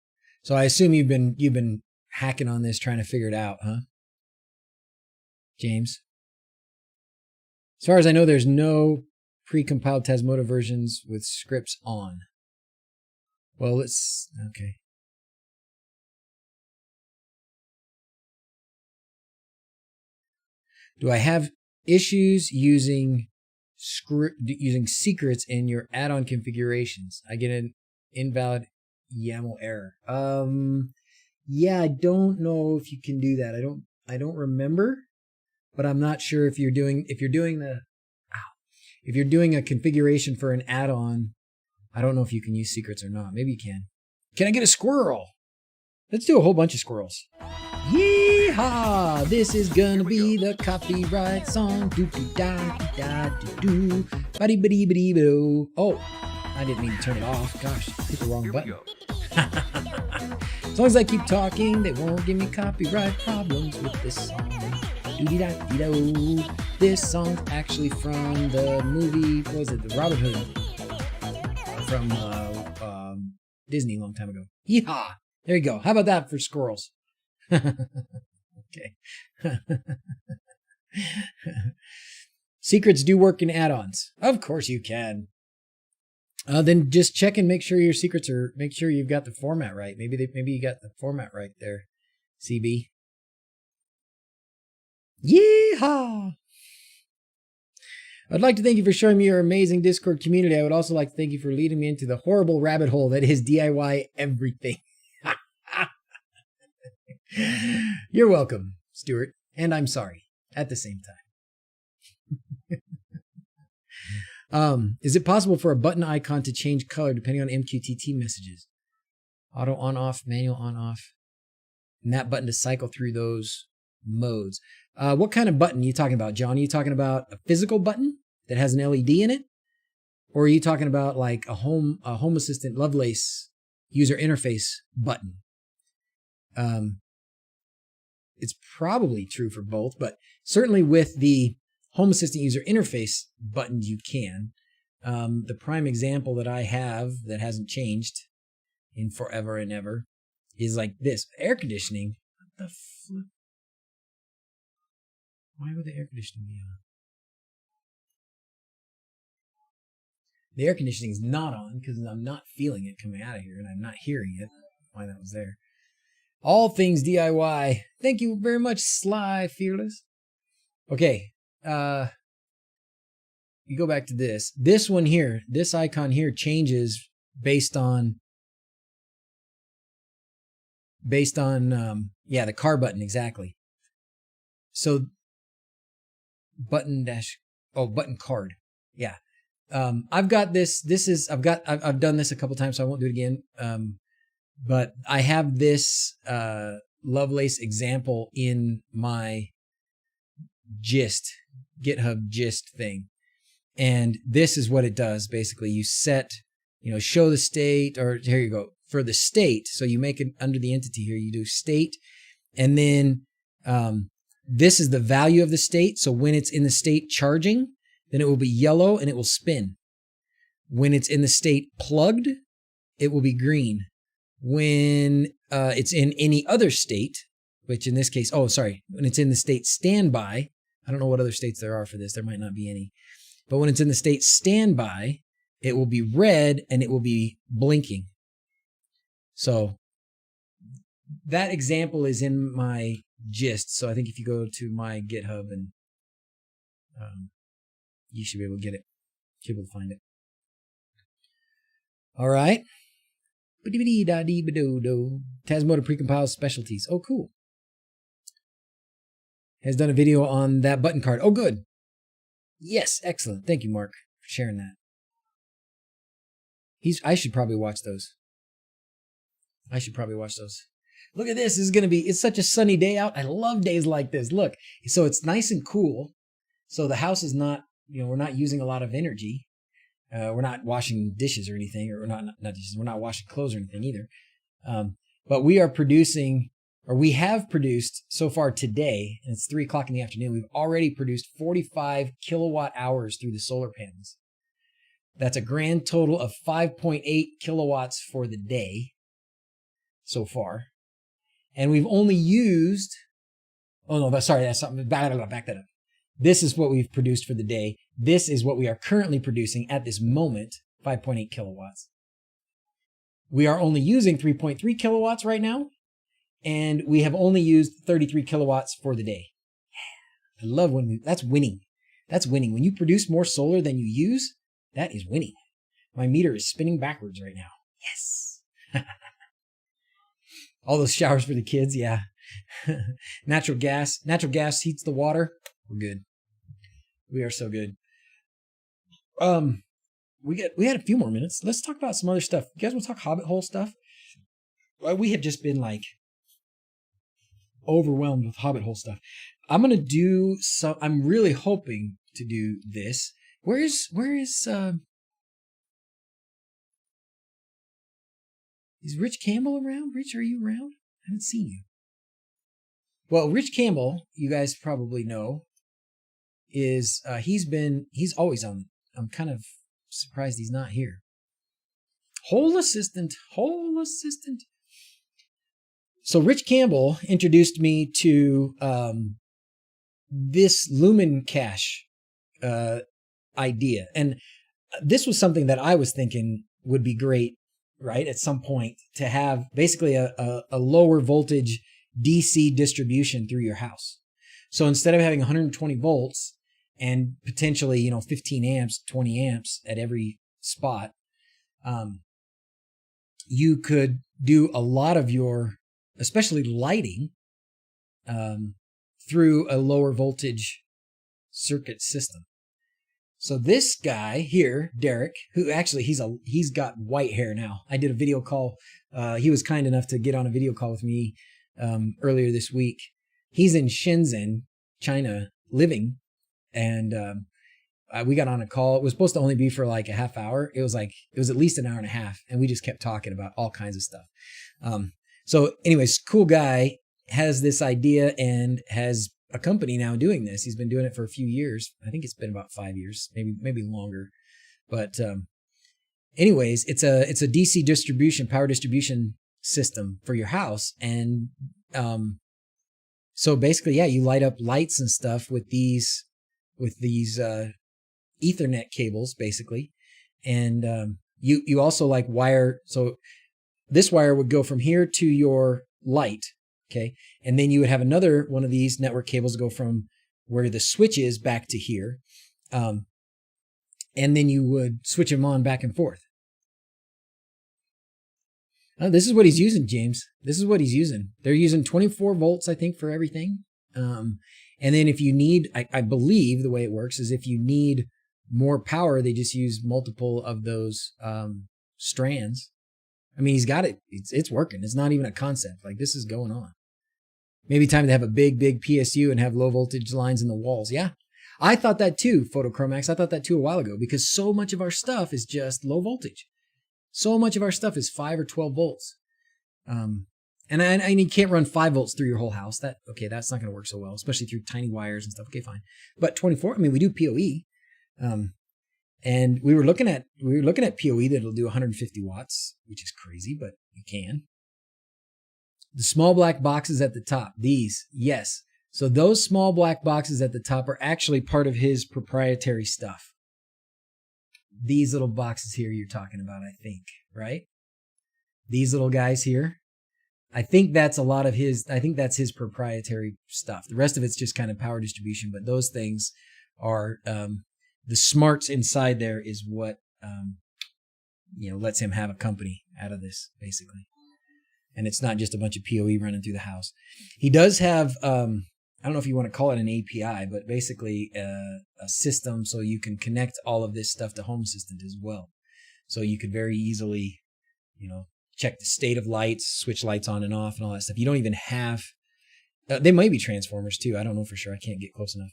So I assume you've been hacking on this, trying to figure it out, huh? James. As far as I know, there's no pre-compiled Tasmota versions with scripts on. Well, okay. Do I have issues using secrets in your add-on configurations? I get an invalid YAML error. Yeah, I don't know if you can do that. I don't remember, but I'm not sure if you're doing a configuration for an add-on. I don't know if you can use secrets or not. Maybe you can. Can I get a squirrel? Let's do a whole bunch of squirrels. Yeehaw! This is gonna be the copyright song. Do-do-da-da-do-do. Ba-dee-ba-dee-ba-dee-ba-doo. Oh, I didn't mean to turn it off. Gosh, I hit the wrong button. As long as I keep talking, they won't give me copyright problems with this song. Do-dee-da-dee-do. This song's actually from the movie, what was it, The Robin Hood? From Disney a long time ago. Yeehaw! There you go. How about that for squirrels? Okay. Secrets do work in add-ons. Of course you can. Then just check and make sure your secrets make sure you've got the format right. Maybe you got the format right there, CB. Yeehaw! I'd like to thank you for showing me your amazing Discord community. I would also like to thank you for leading me into the horrible rabbit hole that is DIY everything. You're welcome, Stuart, and I'm sorry at the same time. Is it possible for a button icon to change color depending on MQTT messages? Auto on off, manual on off, and that button to cycle through those modes. What kind of button are you talking about, John? Are you talking about a physical button that has an LED in it? Or are you talking about like a Home Assistant Lovelace user interface button? It's probably true for both, but certainly with the Home Assistant user interface buttons, you can. The prime example that I have that hasn't changed in forever and ever is like this. Air conditioning. What the flip? Why would the air conditioning be on? The air conditioning is not on because I'm not feeling it coming out of here and I'm not hearing it. Why that was there. All things DIY. Thank you very much, Sly Fearless. Okay. You go back to this. This one here, this icon here changes based on the car button, exactly. So button card. Yeah. I've got this. I've done this a couple times, so I won't do it again. But I have this Lovelace example in my GitHub gist thing. And this is what it does. Basically, you set, show the state, or here you go, for the state. So you make it under the entity here, you do state. And then this is the value of the state. So when it's in the state charging, then it will be yellow and it will spin. When it's in the state plugged, it will be green. When it's in any other state, which in this case, when it's in the state standby, I don't know what other states there are for this. There might not be any. But when it's in the state standby, it will be red and it will be blinking. So that example is in my gist. So I think if you go to my GitHub and you should be able to get it. Should be able to find it. All right. Tasmota precompiles specialties. Oh, cool. Has done a video on that button card. Oh, good. Yes, excellent. Thank you, Mark, for sharing that. I should probably watch those. I should probably watch those. Look at this. This is going to be, it's such a sunny day out. I love days like this. Look, so it's nice and cool. So the house is not, we're not using a lot of energy. We're not washing dishes or anything, or not dishes. We're not washing clothes or anything either. But we are producing, or we have produced so far today, and it's 3:00 in the afternoon, we've already produced 45 kilowatt hours through the solar panels. That's a grand total of 5.8 kilowatts for the day so far. And we've only used, that's something, back that up. This is what we've produced for the day. This is what we are currently producing at this moment, 5.8 kilowatts. We are only using 3.3 kilowatts right now, and we have only used 33 kilowatts for the day. I love that's winning. That's winning. When you produce more solar than you use, that is winning. My meter is spinning backwards right now. Yes. All those showers for the kids, yeah. Natural gas heats the water. We're good. We are so good. We had a few more minutes. Let's talk about some other stuff. You guys want to talk Hobbit Hole stuff? Well, we have just been like overwhelmed with Hobbit Hole stuff. I'm gonna do some. I'm really hoping to do this. Where is Rich Campbell around? Rich, are you around? I haven't seen you. Well, Rich Campbell, you guys probably know, is he's always on. I'm kind of surprised he's not here. Hole assistant. So Rich Campbell introduced me to this Lumen Cache idea. And this was something that I was thinking would be great, right, at some point, to have basically a lower voltage DC distribution through your house. So instead of having 120 volts and potentially, 15 amps, 20 amps at every spot, you could do a lot of your, especially lighting, through a lower voltage circuit system. So this guy here, Derek, who actually he's got white hair now. I did a video call. He was kind enough to get on a video call with me earlier this week. He's in Shenzhen, China, living, and we got on a call. It was supposed to only be for like a half hour. It was at least an hour and a half, and we just kept talking about all kinds of stuff. So anyways, cool guy, has this idea and has a company now doing this. He's been doing it for a few years. I think it's been about 5 years, maybe longer. But anyways, it's a DC distribution, power distribution system for your house. And so basically, yeah, you light up lights and stuff with these Ethernet cables, basically. And you also like wire. So this wire would go from here to your light. Okay. And then you would have another one of these network cables go from where the switch is back to here. And then you would switch them on back and forth. This is what he's using, James. This is what he's using. They're using 24 volts, I think, for everything. And then if you need, I believe the way it works is if you need more power, they just use multiple of those strands. I mean, he's got it. It's working. It's not even a concept. Like, this is going on. Maybe time to have a big PSU and have low voltage lines in the walls. Yeah. I thought that too, Photochromax. I thought that too a while ago, because so much of our stuff is just low voltage. So much of our stuff is 5 or 12 volts. And you can't run 5 volts through your whole house. That's not going to work so well, especially through tiny wires and stuff. Okay, fine. But 24, I mean, we do PoE. And we were looking at PoE that'll do 150 watts, which is crazy, but you can. The small black boxes at the top, these, yes. So those small black boxes at the top are actually part of his proprietary stuff. These little boxes here you're talking about, I think, right? These little guys here. I think that's his proprietary stuff. The rest of it's just kind of power distribution, but those things are, the smarts inside there is what, lets him have a company out of this, basically. And it's not just a bunch of PoE running through the house. He does have, I don't know if you want to call it an API, but basically a system so you can connect all of this stuff to Home Assistant as well. So you could very easily, check the state of lights, switch lights on and off and all that stuff. You don't even have, they might be transformers too. I don't know for sure. I can't get close enough.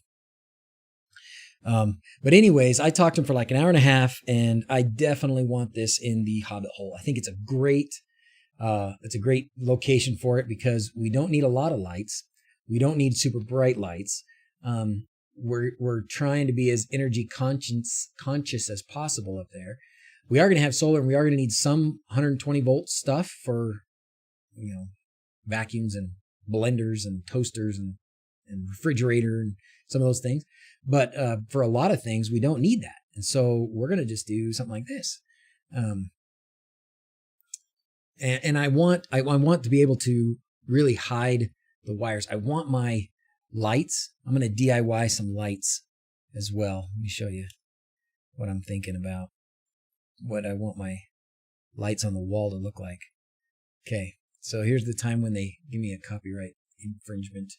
But anyways, I talked to him for like an hour and a half, and I definitely want this in the Hobbit Hole. I think it's a great location for it because we don't need a lot of lights. We don't need super bright lights. We're trying to be as energy conscious as possible up there. We are going to have solar, and we are going to need some 120 volt stuff for, vacuums and blenders and toasters and refrigerator and some of those things. But for a lot of things, we don't need that. And so we're going to just do something like this. And I want to be able to really hide the wires. I want my lights. I'm going to DIY some lights as well. Let me show you what I'm thinking about. What I want my lights on the wall to look like. Okay, so here's the time when they give me a copyright infringement.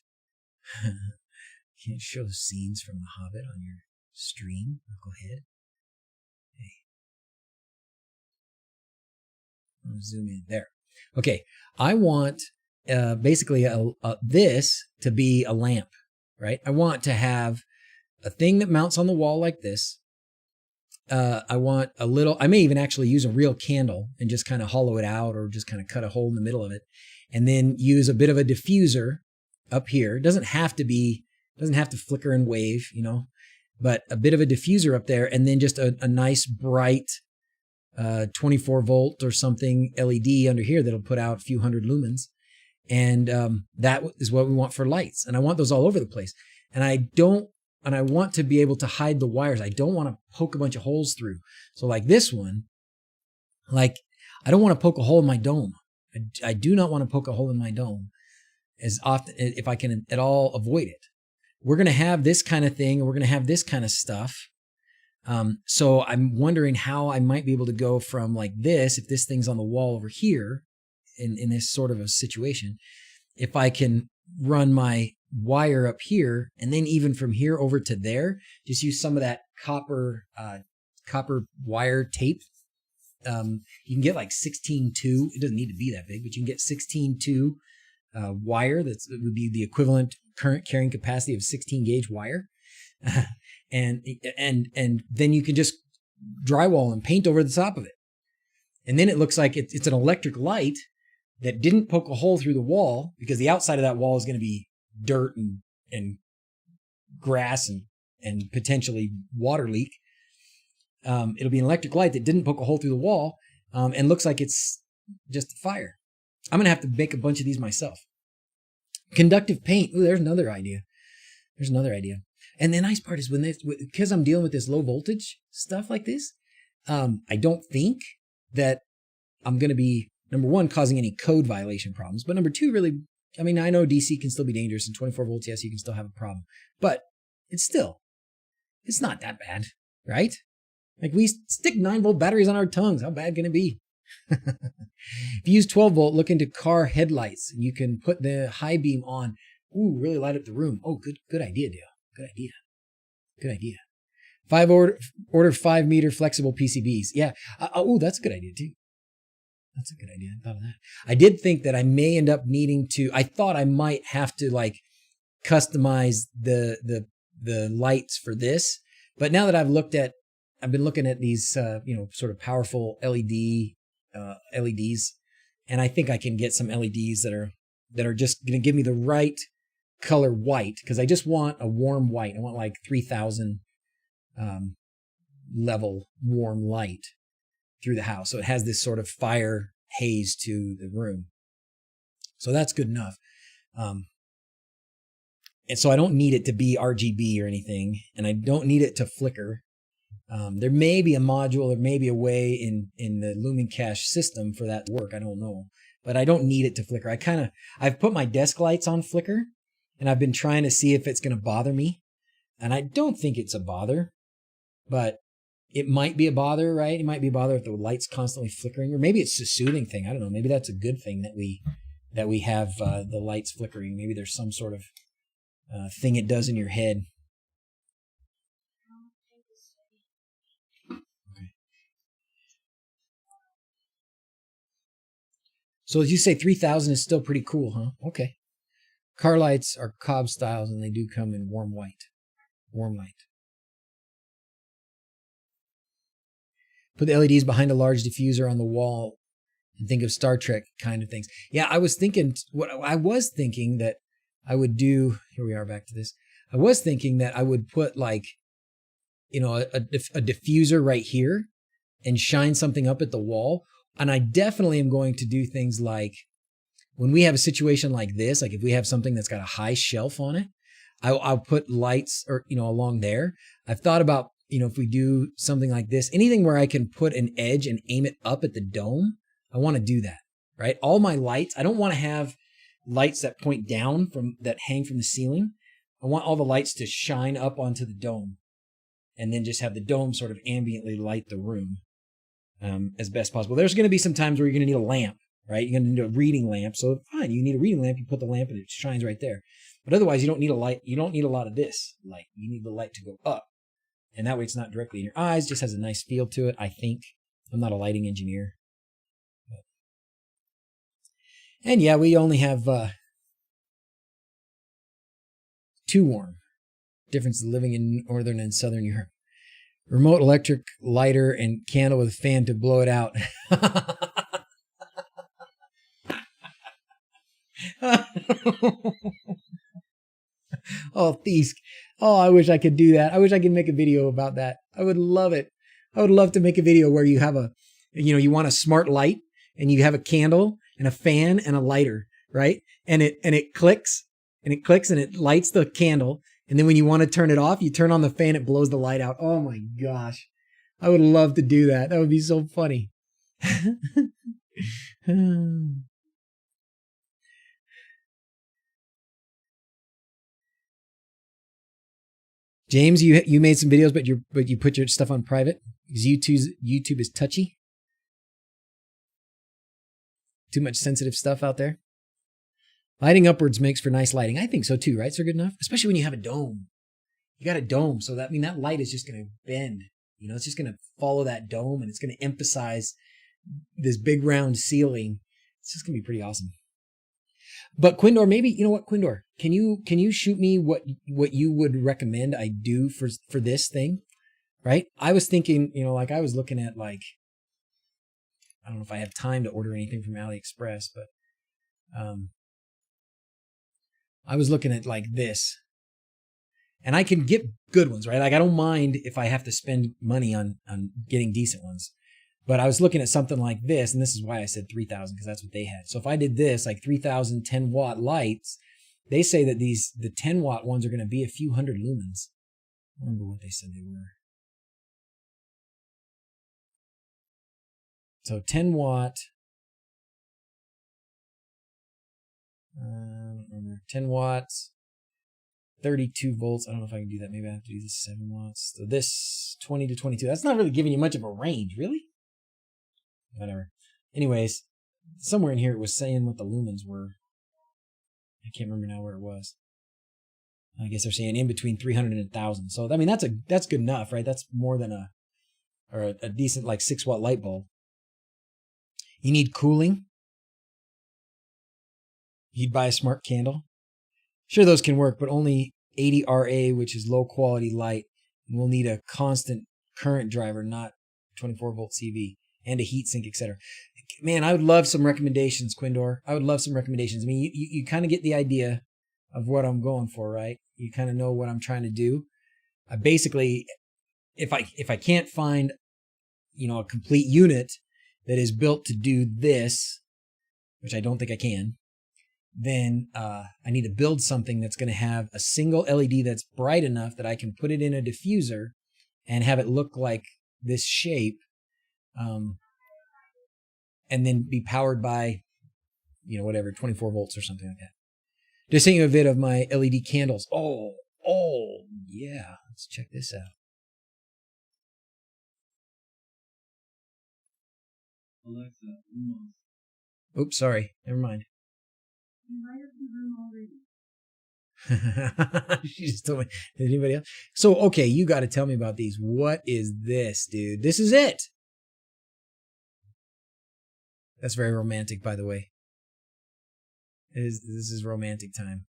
Can't show scenes from The Hobbit on your stream, knucklehead. Hey. I'll zoom in there. Okay, I want basically this to be a lamp, right? I want to have a thing that mounts on the wall like this. I want I may even actually use a real candle and just kind of hollow it out or just kind of cut a hole in the middle of it. And then use a bit of a diffuser up here. It doesn't have to flicker and wave, but a bit of a diffuser up there, and then just a nice bright 24 volt or something LED under here that'll put out a few hundred lumens. And that is what we want for lights. And I want those all over the place. And I want to be able to hide the wires. I don't want to poke a bunch of holes through. So like this one, I don't want to poke a hole in my dome. I do not want to poke a hole in my dome as often, if I can at all avoid it. We're going to have this kind of thing, and we're going to have this kind of stuff. So I'm wondering how I might be able to go from like this, if this thing's on the wall over here in this sort of a situation, if I can run my wire up here, and then even from here over to there, just use some of that copper wire tape. You can get like 16.2. It doesn't need to be that big, but you can get 16.2 wire. That would be the equivalent current carrying capacity of 16 gauge wire. And then you can just drywall and paint over the top of it. And then it looks like it's an electric light that didn't poke a hole through the wall, because the outside of that wall is going to be dirt and grass and potentially water leak. It'll be an electric light that didn't poke a hole through the wall, and looks like it's just a fire. I'm going to have to make a bunch of these myself. Conductive paint. Ooh, there's another idea. And the nice part is because I'm dealing with this low voltage stuff like this, I don't think that I'm going to be, number one, causing any code violation problems. But number two, really, I mean, I know DC can still be dangerous, and 24 volts, yes, you can still have a problem. But it's not that bad, right? Like, we stick 9-volt batteries on our tongues. How bad can it be? If you use 12 volt, look into car headlights, and you can put the high beam on. Ooh, really light up the room. Oh, good idea, Dale. Good idea. 5 meter flexible PCBs. Yeah. Oh, that's a good idea too. I thought of that. I did think that I may end up needing to, I thought I might have to like customize the lights for this. But now that I've been looking at these, sort of powerful LEDs, and I think I can get some LEDs that are just going to give me the right color white, because I just want a warm white. I want like 3000 level warm light through the house. So it has this sort of fire haze to the room. So that's good enough. And so I don't need it to be RGB or anything, and I don't need it to flicker. There may be a module, there may be a way in the Lumen Cache system for that to work. I don't know, but I don't need it to flicker. I've put my desk lights on flicker, and I've been trying to see if it's going to bother me. And I don't think it's a bother, but it might be a bother, right? It might be a bother if the light's constantly flickering, or maybe it's a soothing thing. I don't know. Maybe that's a good thing that we have the lights flickering. Maybe there's some sort of thing it does in your head. Okay. So as you say, 3,000 is still pretty cool, huh? Okay. Car lights are Cobb styles, and they do come in warm white. Warm light. Put the LEDs behind a large diffuser on the wall and think of Star Trek kind of things. Yeah, I was thinking that I would do, here we are back to this. I was thinking that I would put like, you know, a diffuser right here and shine something up at the wall. And I definitely am going to do things like when we have a situation like this, like if we have something that's got a high shelf on it, I'll put lights or, you know, along there. I've thought about, you know, if we do something like this, anything where I can put an edge and aim it up at the dome, I want to do that, right? All my lights, I don't want to have lights that point down that hang from the ceiling. I want all the lights to shine up onto the dome and then just have the dome sort of ambiently light the room as best possible. There's going to be some times where you're going to need a lamp, right? You're going to need a reading lamp. So fine, you need a reading lamp, you put the lamp and it shines right there. But otherwise, you don't need a light. You don't need a lot of this light. You need the light to go up. And that way it's not directly in your eyes, just has a nice feel to it, I think. I'm not a lighting engineer. And yeah, we only have too warm. Difference of living in northern and southern Europe. Remote electric lighter and candle with a fan to blow it out. Oh, thieves. Oh, I wish I could do that. I wish I could make a video about that. I would love it. I would love to make a video where you have you want a smart light and you have a candle and a fan and a lighter, right? And it clicks and it lights the candle. And then when you want to turn it off, you turn on the fan, it blows the light out. Oh my gosh. I would love to do that. That would be so funny. James, you made some videos, but you put your stuff on private because YouTube is touchy. Too much sensitive stuff out there. Lighting upwards makes for nice lighting. I think so too, right? So good enough, especially when you have a dome. You got a dome, so that light is just going to bend. You know, it's just going to follow that dome, and it's going to emphasize this big round ceiling. It's just going to be pretty awesome. But Quindor, maybe, you know what, Quindor, can you shoot me what you would recommend I do for this thing, right? I was thinking, you know, like I was looking at like, I don't know if I have time to order anything from AliExpress, but I was looking at like this, and I can get good ones, right? Like I don't mind if I have to spend money on getting decent ones. But I was looking at something like this, and this is why I said 3,000, because that's what they had. So if I did this, like 3,000 10-watt lights, they say that the 10-watt ones are going to be a few hundred lumens. I don't remember what they said they were. So 10-watt, 10 watts, 32 volts. I don't know if I can do that. Maybe I have to do this 7 watts. So this 20 to 22. That's not really giving you much of a range, really? Whatever. Anyways, somewhere in here it was saying what the lumens were. I can't remember now where it was. I guess they're saying in between 300 and 1,000. So I mean that's good enough, right? That's more than a decent like 6-watt light bulb. You need cooling. You'd buy a smart candle. Sure, those can work, but only 80 RA, which is low quality light, and we'll need a constant current driver, not 24 volt CV. And a heat sink, etc. Man, I would love some recommendations, Quindor. I would love some recommendations. I mean, you kind of get the idea of what I'm going for, right? You kind of know what I'm trying to do. I basically, if I can't find, you know, a complete unit that is built to do this, which I don't think I can, then I need to build something that's going to have a single LED that's bright enough that I can put it in a diffuser and have it look like this shape. And then be powered by, you know, whatever, 24 volts or something like that. Just sent you a vid of my LED candles. Oh, yeah. Let's check this out. Alexa, oops, sorry. Never mind. She just told me. Did anybody else? So, okay, you got to tell me about these. What is this, dude? This is it. That's very romantic, by the way. This is romantic time.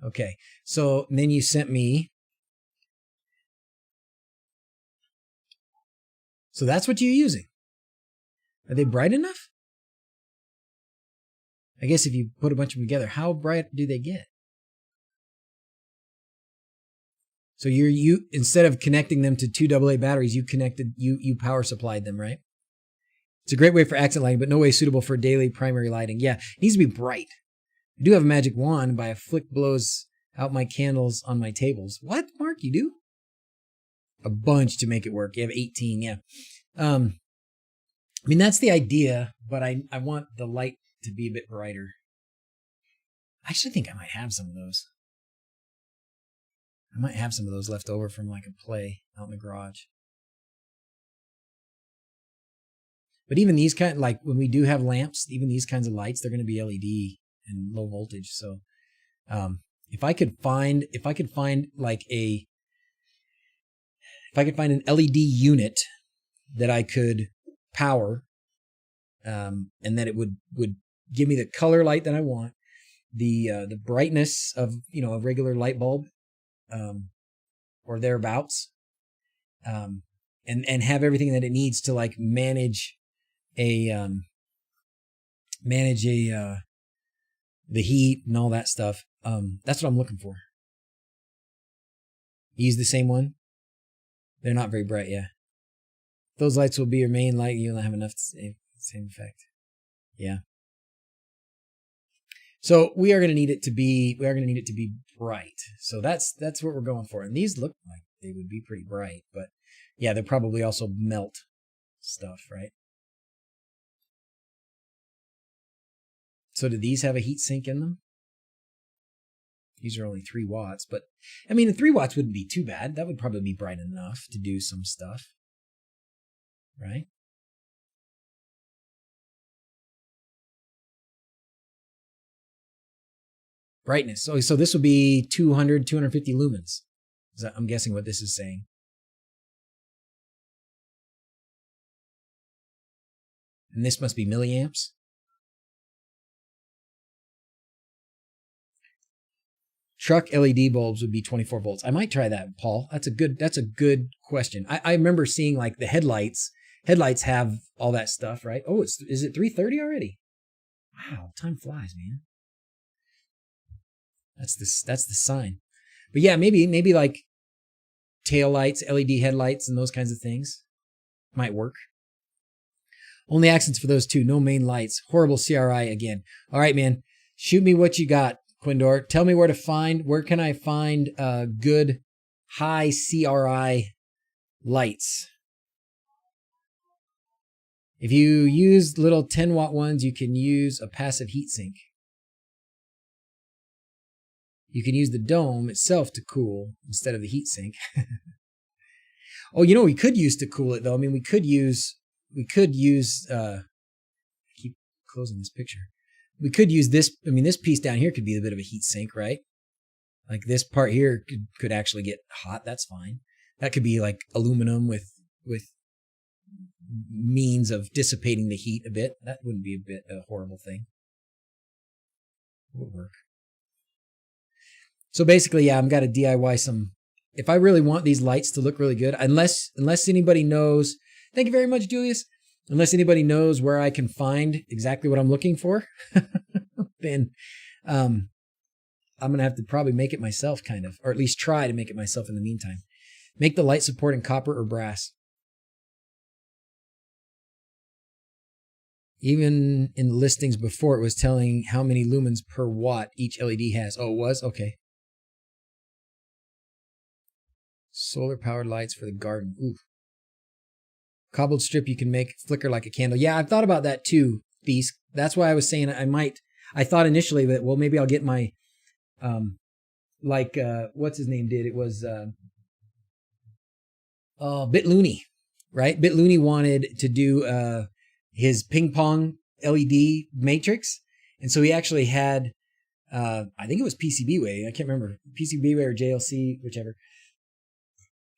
Okay. So then you sent me. So that's what you're using. Are they bright enough? I guess if you put a bunch of them together, how bright do they get? So you instead of connecting them to two AA batteries, you power supplied them, right? It's a great way for accent lighting, but no way suitable for daily primary lighting. Yeah, it needs to be bright. I do have a magic wand, but a flick blows out my candles on my tables. What, Mark? You do? A bunch to make it work. You have 18, yeah. I mean, that's the idea, but I want the light to be a bit brighter. I actually think I might have some of those. I might have some of those left over from like a play out in the garage. But even these kind, like when we do have lamps, even these kinds of lights, they're going to be LED and low voltage. So, if I could find an LED unit that I could power, and that it would give me the color light that I want, the brightness of a regular light bulb, or thereabouts, and have everything that it needs to like manage the heat and all that stuff. That's what I'm looking for. Use the same one. They're not very bright, yeah. Those lights will be your main light. You'll not have enough to same effect. Yeah. So we are going to need it to be bright. So that's what we're going for. And these look like they would be pretty bright, but yeah, they'll probably also melt stuff, right? So do these have a heat sink in them? These are only 3 watts, but I mean, 3 watts wouldn't be too bad. That would probably be bright enough to do some stuff, right? Brightness. So this would be 250 lumens. I'm guessing what this is saying. And this must be milliamps. Truck LED bulbs would be 24 volts. I might try that, Paul. That's a good question. I remember seeing like the headlights. Headlights have all that stuff, right? Oh, is it 3:30 already? Wow, time flies, man. That's the sign. But yeah, maybe like tail lights, LED headlights, and those kinds of things might work. Only accents for those two. No main lights. Horrible CRI again. All right, man. Shoot me what you got, Quindor. Tell me where can I find good high CRI lights? If you use little 10-watt ones, you can use a passive heatsink. You can use the dome itself to cool instead of the heatsink. Oh, we could use to cool it though. I mean, we could use I keep closing this picture. We could use this. I mean, this piece down here could be a bit of a heat sink, right? Like this part here could actually get hot. That's fine. That could be like aluminum with means of dissipating the heat a bit. That wouldn't be a horrible thing. It would work. So basically, yeah, I've got to DIY some. If I really want these lights to look really good, unless anybody knows. Thank you very much, Julius. Unless anybody knows where I can find exactly what I'm looking for, then I'm going to have to probably make it myself, kind of, or at least try to make it myself in the meantime. Make the light support in copper or brass. Even in the listings before, it was telling how many lumens per watt each LED has. Oh, it was? Okay. Solar-powered lights for the garden. Ooh. Cobbled strip you can make flicker like a candle. Yeah, I've thought about that too, Feast. That's why I was saying I thought initially that, well, maybe I'll get my, what's his name did? It was, BitLooney, right? BitLooney wanted to do, his ping pong LED matrix. And so he actually had, I think it was PCBWay. I can't remember. PCBWay or JLC, whichever.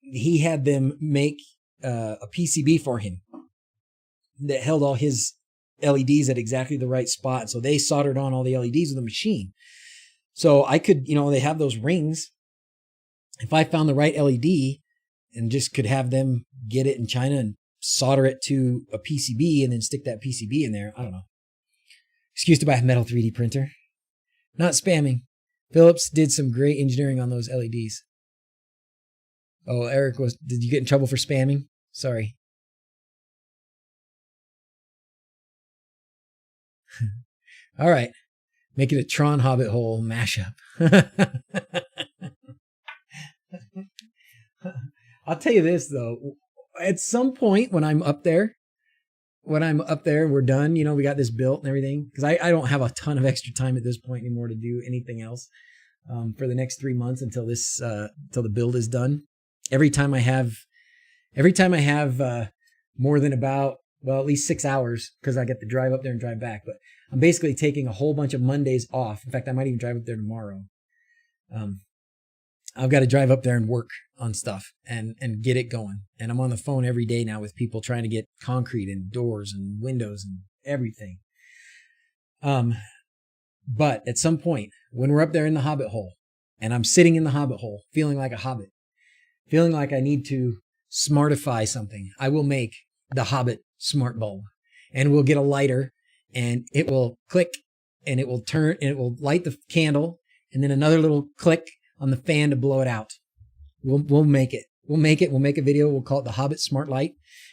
He had them make a PCB for him that held all his LEDs at exactly the right spot. So they soldered on all the LEDs with a machine. So I could, they have those rings. If I found the right LED and just could have them get it in China and solder it to a PCB and then stick that PCB in there, I don't know. Excuse to buy a metal 3D printer. Not spamming. Phillips did some great engineering on those LEDs. Oh, Eric, did you get in trouble for spamming? Sorry. All right. Make it a Tron Hobbit Hole mashup. I'll tell you this, though. At some point when I'm up there, we're done, we got this built and everything. Because I don't have a ton of extra time at this point anymore to do anything else for the next 3 months until the build is done. Every time I have more than about, at least 6 hours, because I get to drive up there and drive back. But I'm basically taking a whole bunch of Mondays off. In fact, I might even drive up there tomorrow. I've got to drive up there and work on stuff and get it going. And I'm on the phone every day now with people trying to get concrete and doors and windows and everything. But at some point, when we're up there in the Hobbit Hole, and I'm sitting in the Hobbit Hole, feeling like a hobbit, feeling like I need to smartify something, I will make the Hobbit smart bulb. And we'll get a lighter, and it will click, and it will turn, and it will light the candle, and then another little click on the fan to blow it out. We'll make it. We'll make a video. We'll call it the Hobbit Smart Light.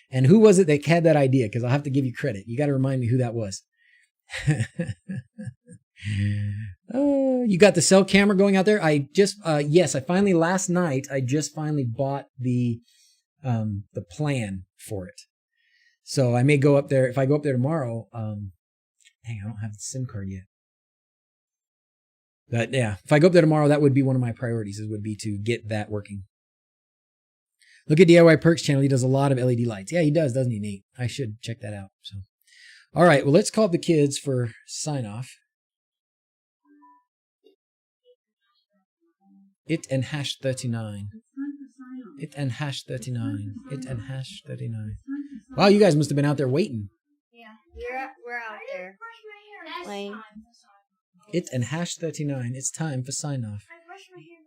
And who was it that had that idea? Because I'll have to give you credit. You got to remind me who that was. Oh, you got the cell camera going out there? Last night, I just finally bought the plan for it. So I may go up there. If I go up there tomorrow, I don't have the SIM card yet. But yeah, if I go up there tomorrow, that would be one of my priorities, would be to get that working. Look at DIY Perks channel. He does a lot of LED lights. Yeah, he does, doesn't he, Nate? I should check that out. So, all right, well, let's call up the kids for sign off. It and hash 39. It and hash 39. It and hash 39. Wow, you guys must have been out there waiting. Yeah, we're out there playing. It and hash 39. It's time for sign off. I brushed my hair.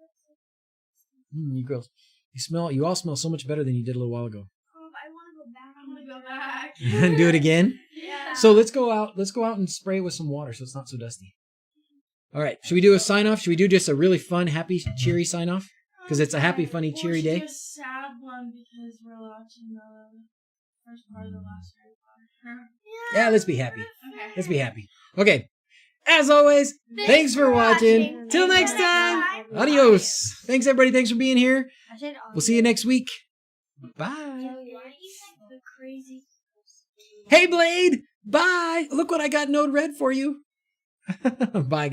You girls, you all smell so much better than you did a little while ago. I want to go back. And do it again? Yeah. So let's go out and spray with some water so it's not so dusty. All right. Should we do a sign off? Should we do just a really fun, happy, cheery sign off? Because it's a happy, funny, cheery day. Or a sad one because we're watching the first part of the last Harry Potter. Yeah, let's be happy. Okay. Let's be happy. Okay. As always, thanks for watching. Till next time. Adios. Thanks, everybody. Thanks for being here. We'll see you next week. Bye. Hey, Blade. Bye. Look what I got Node Red for you. Bye.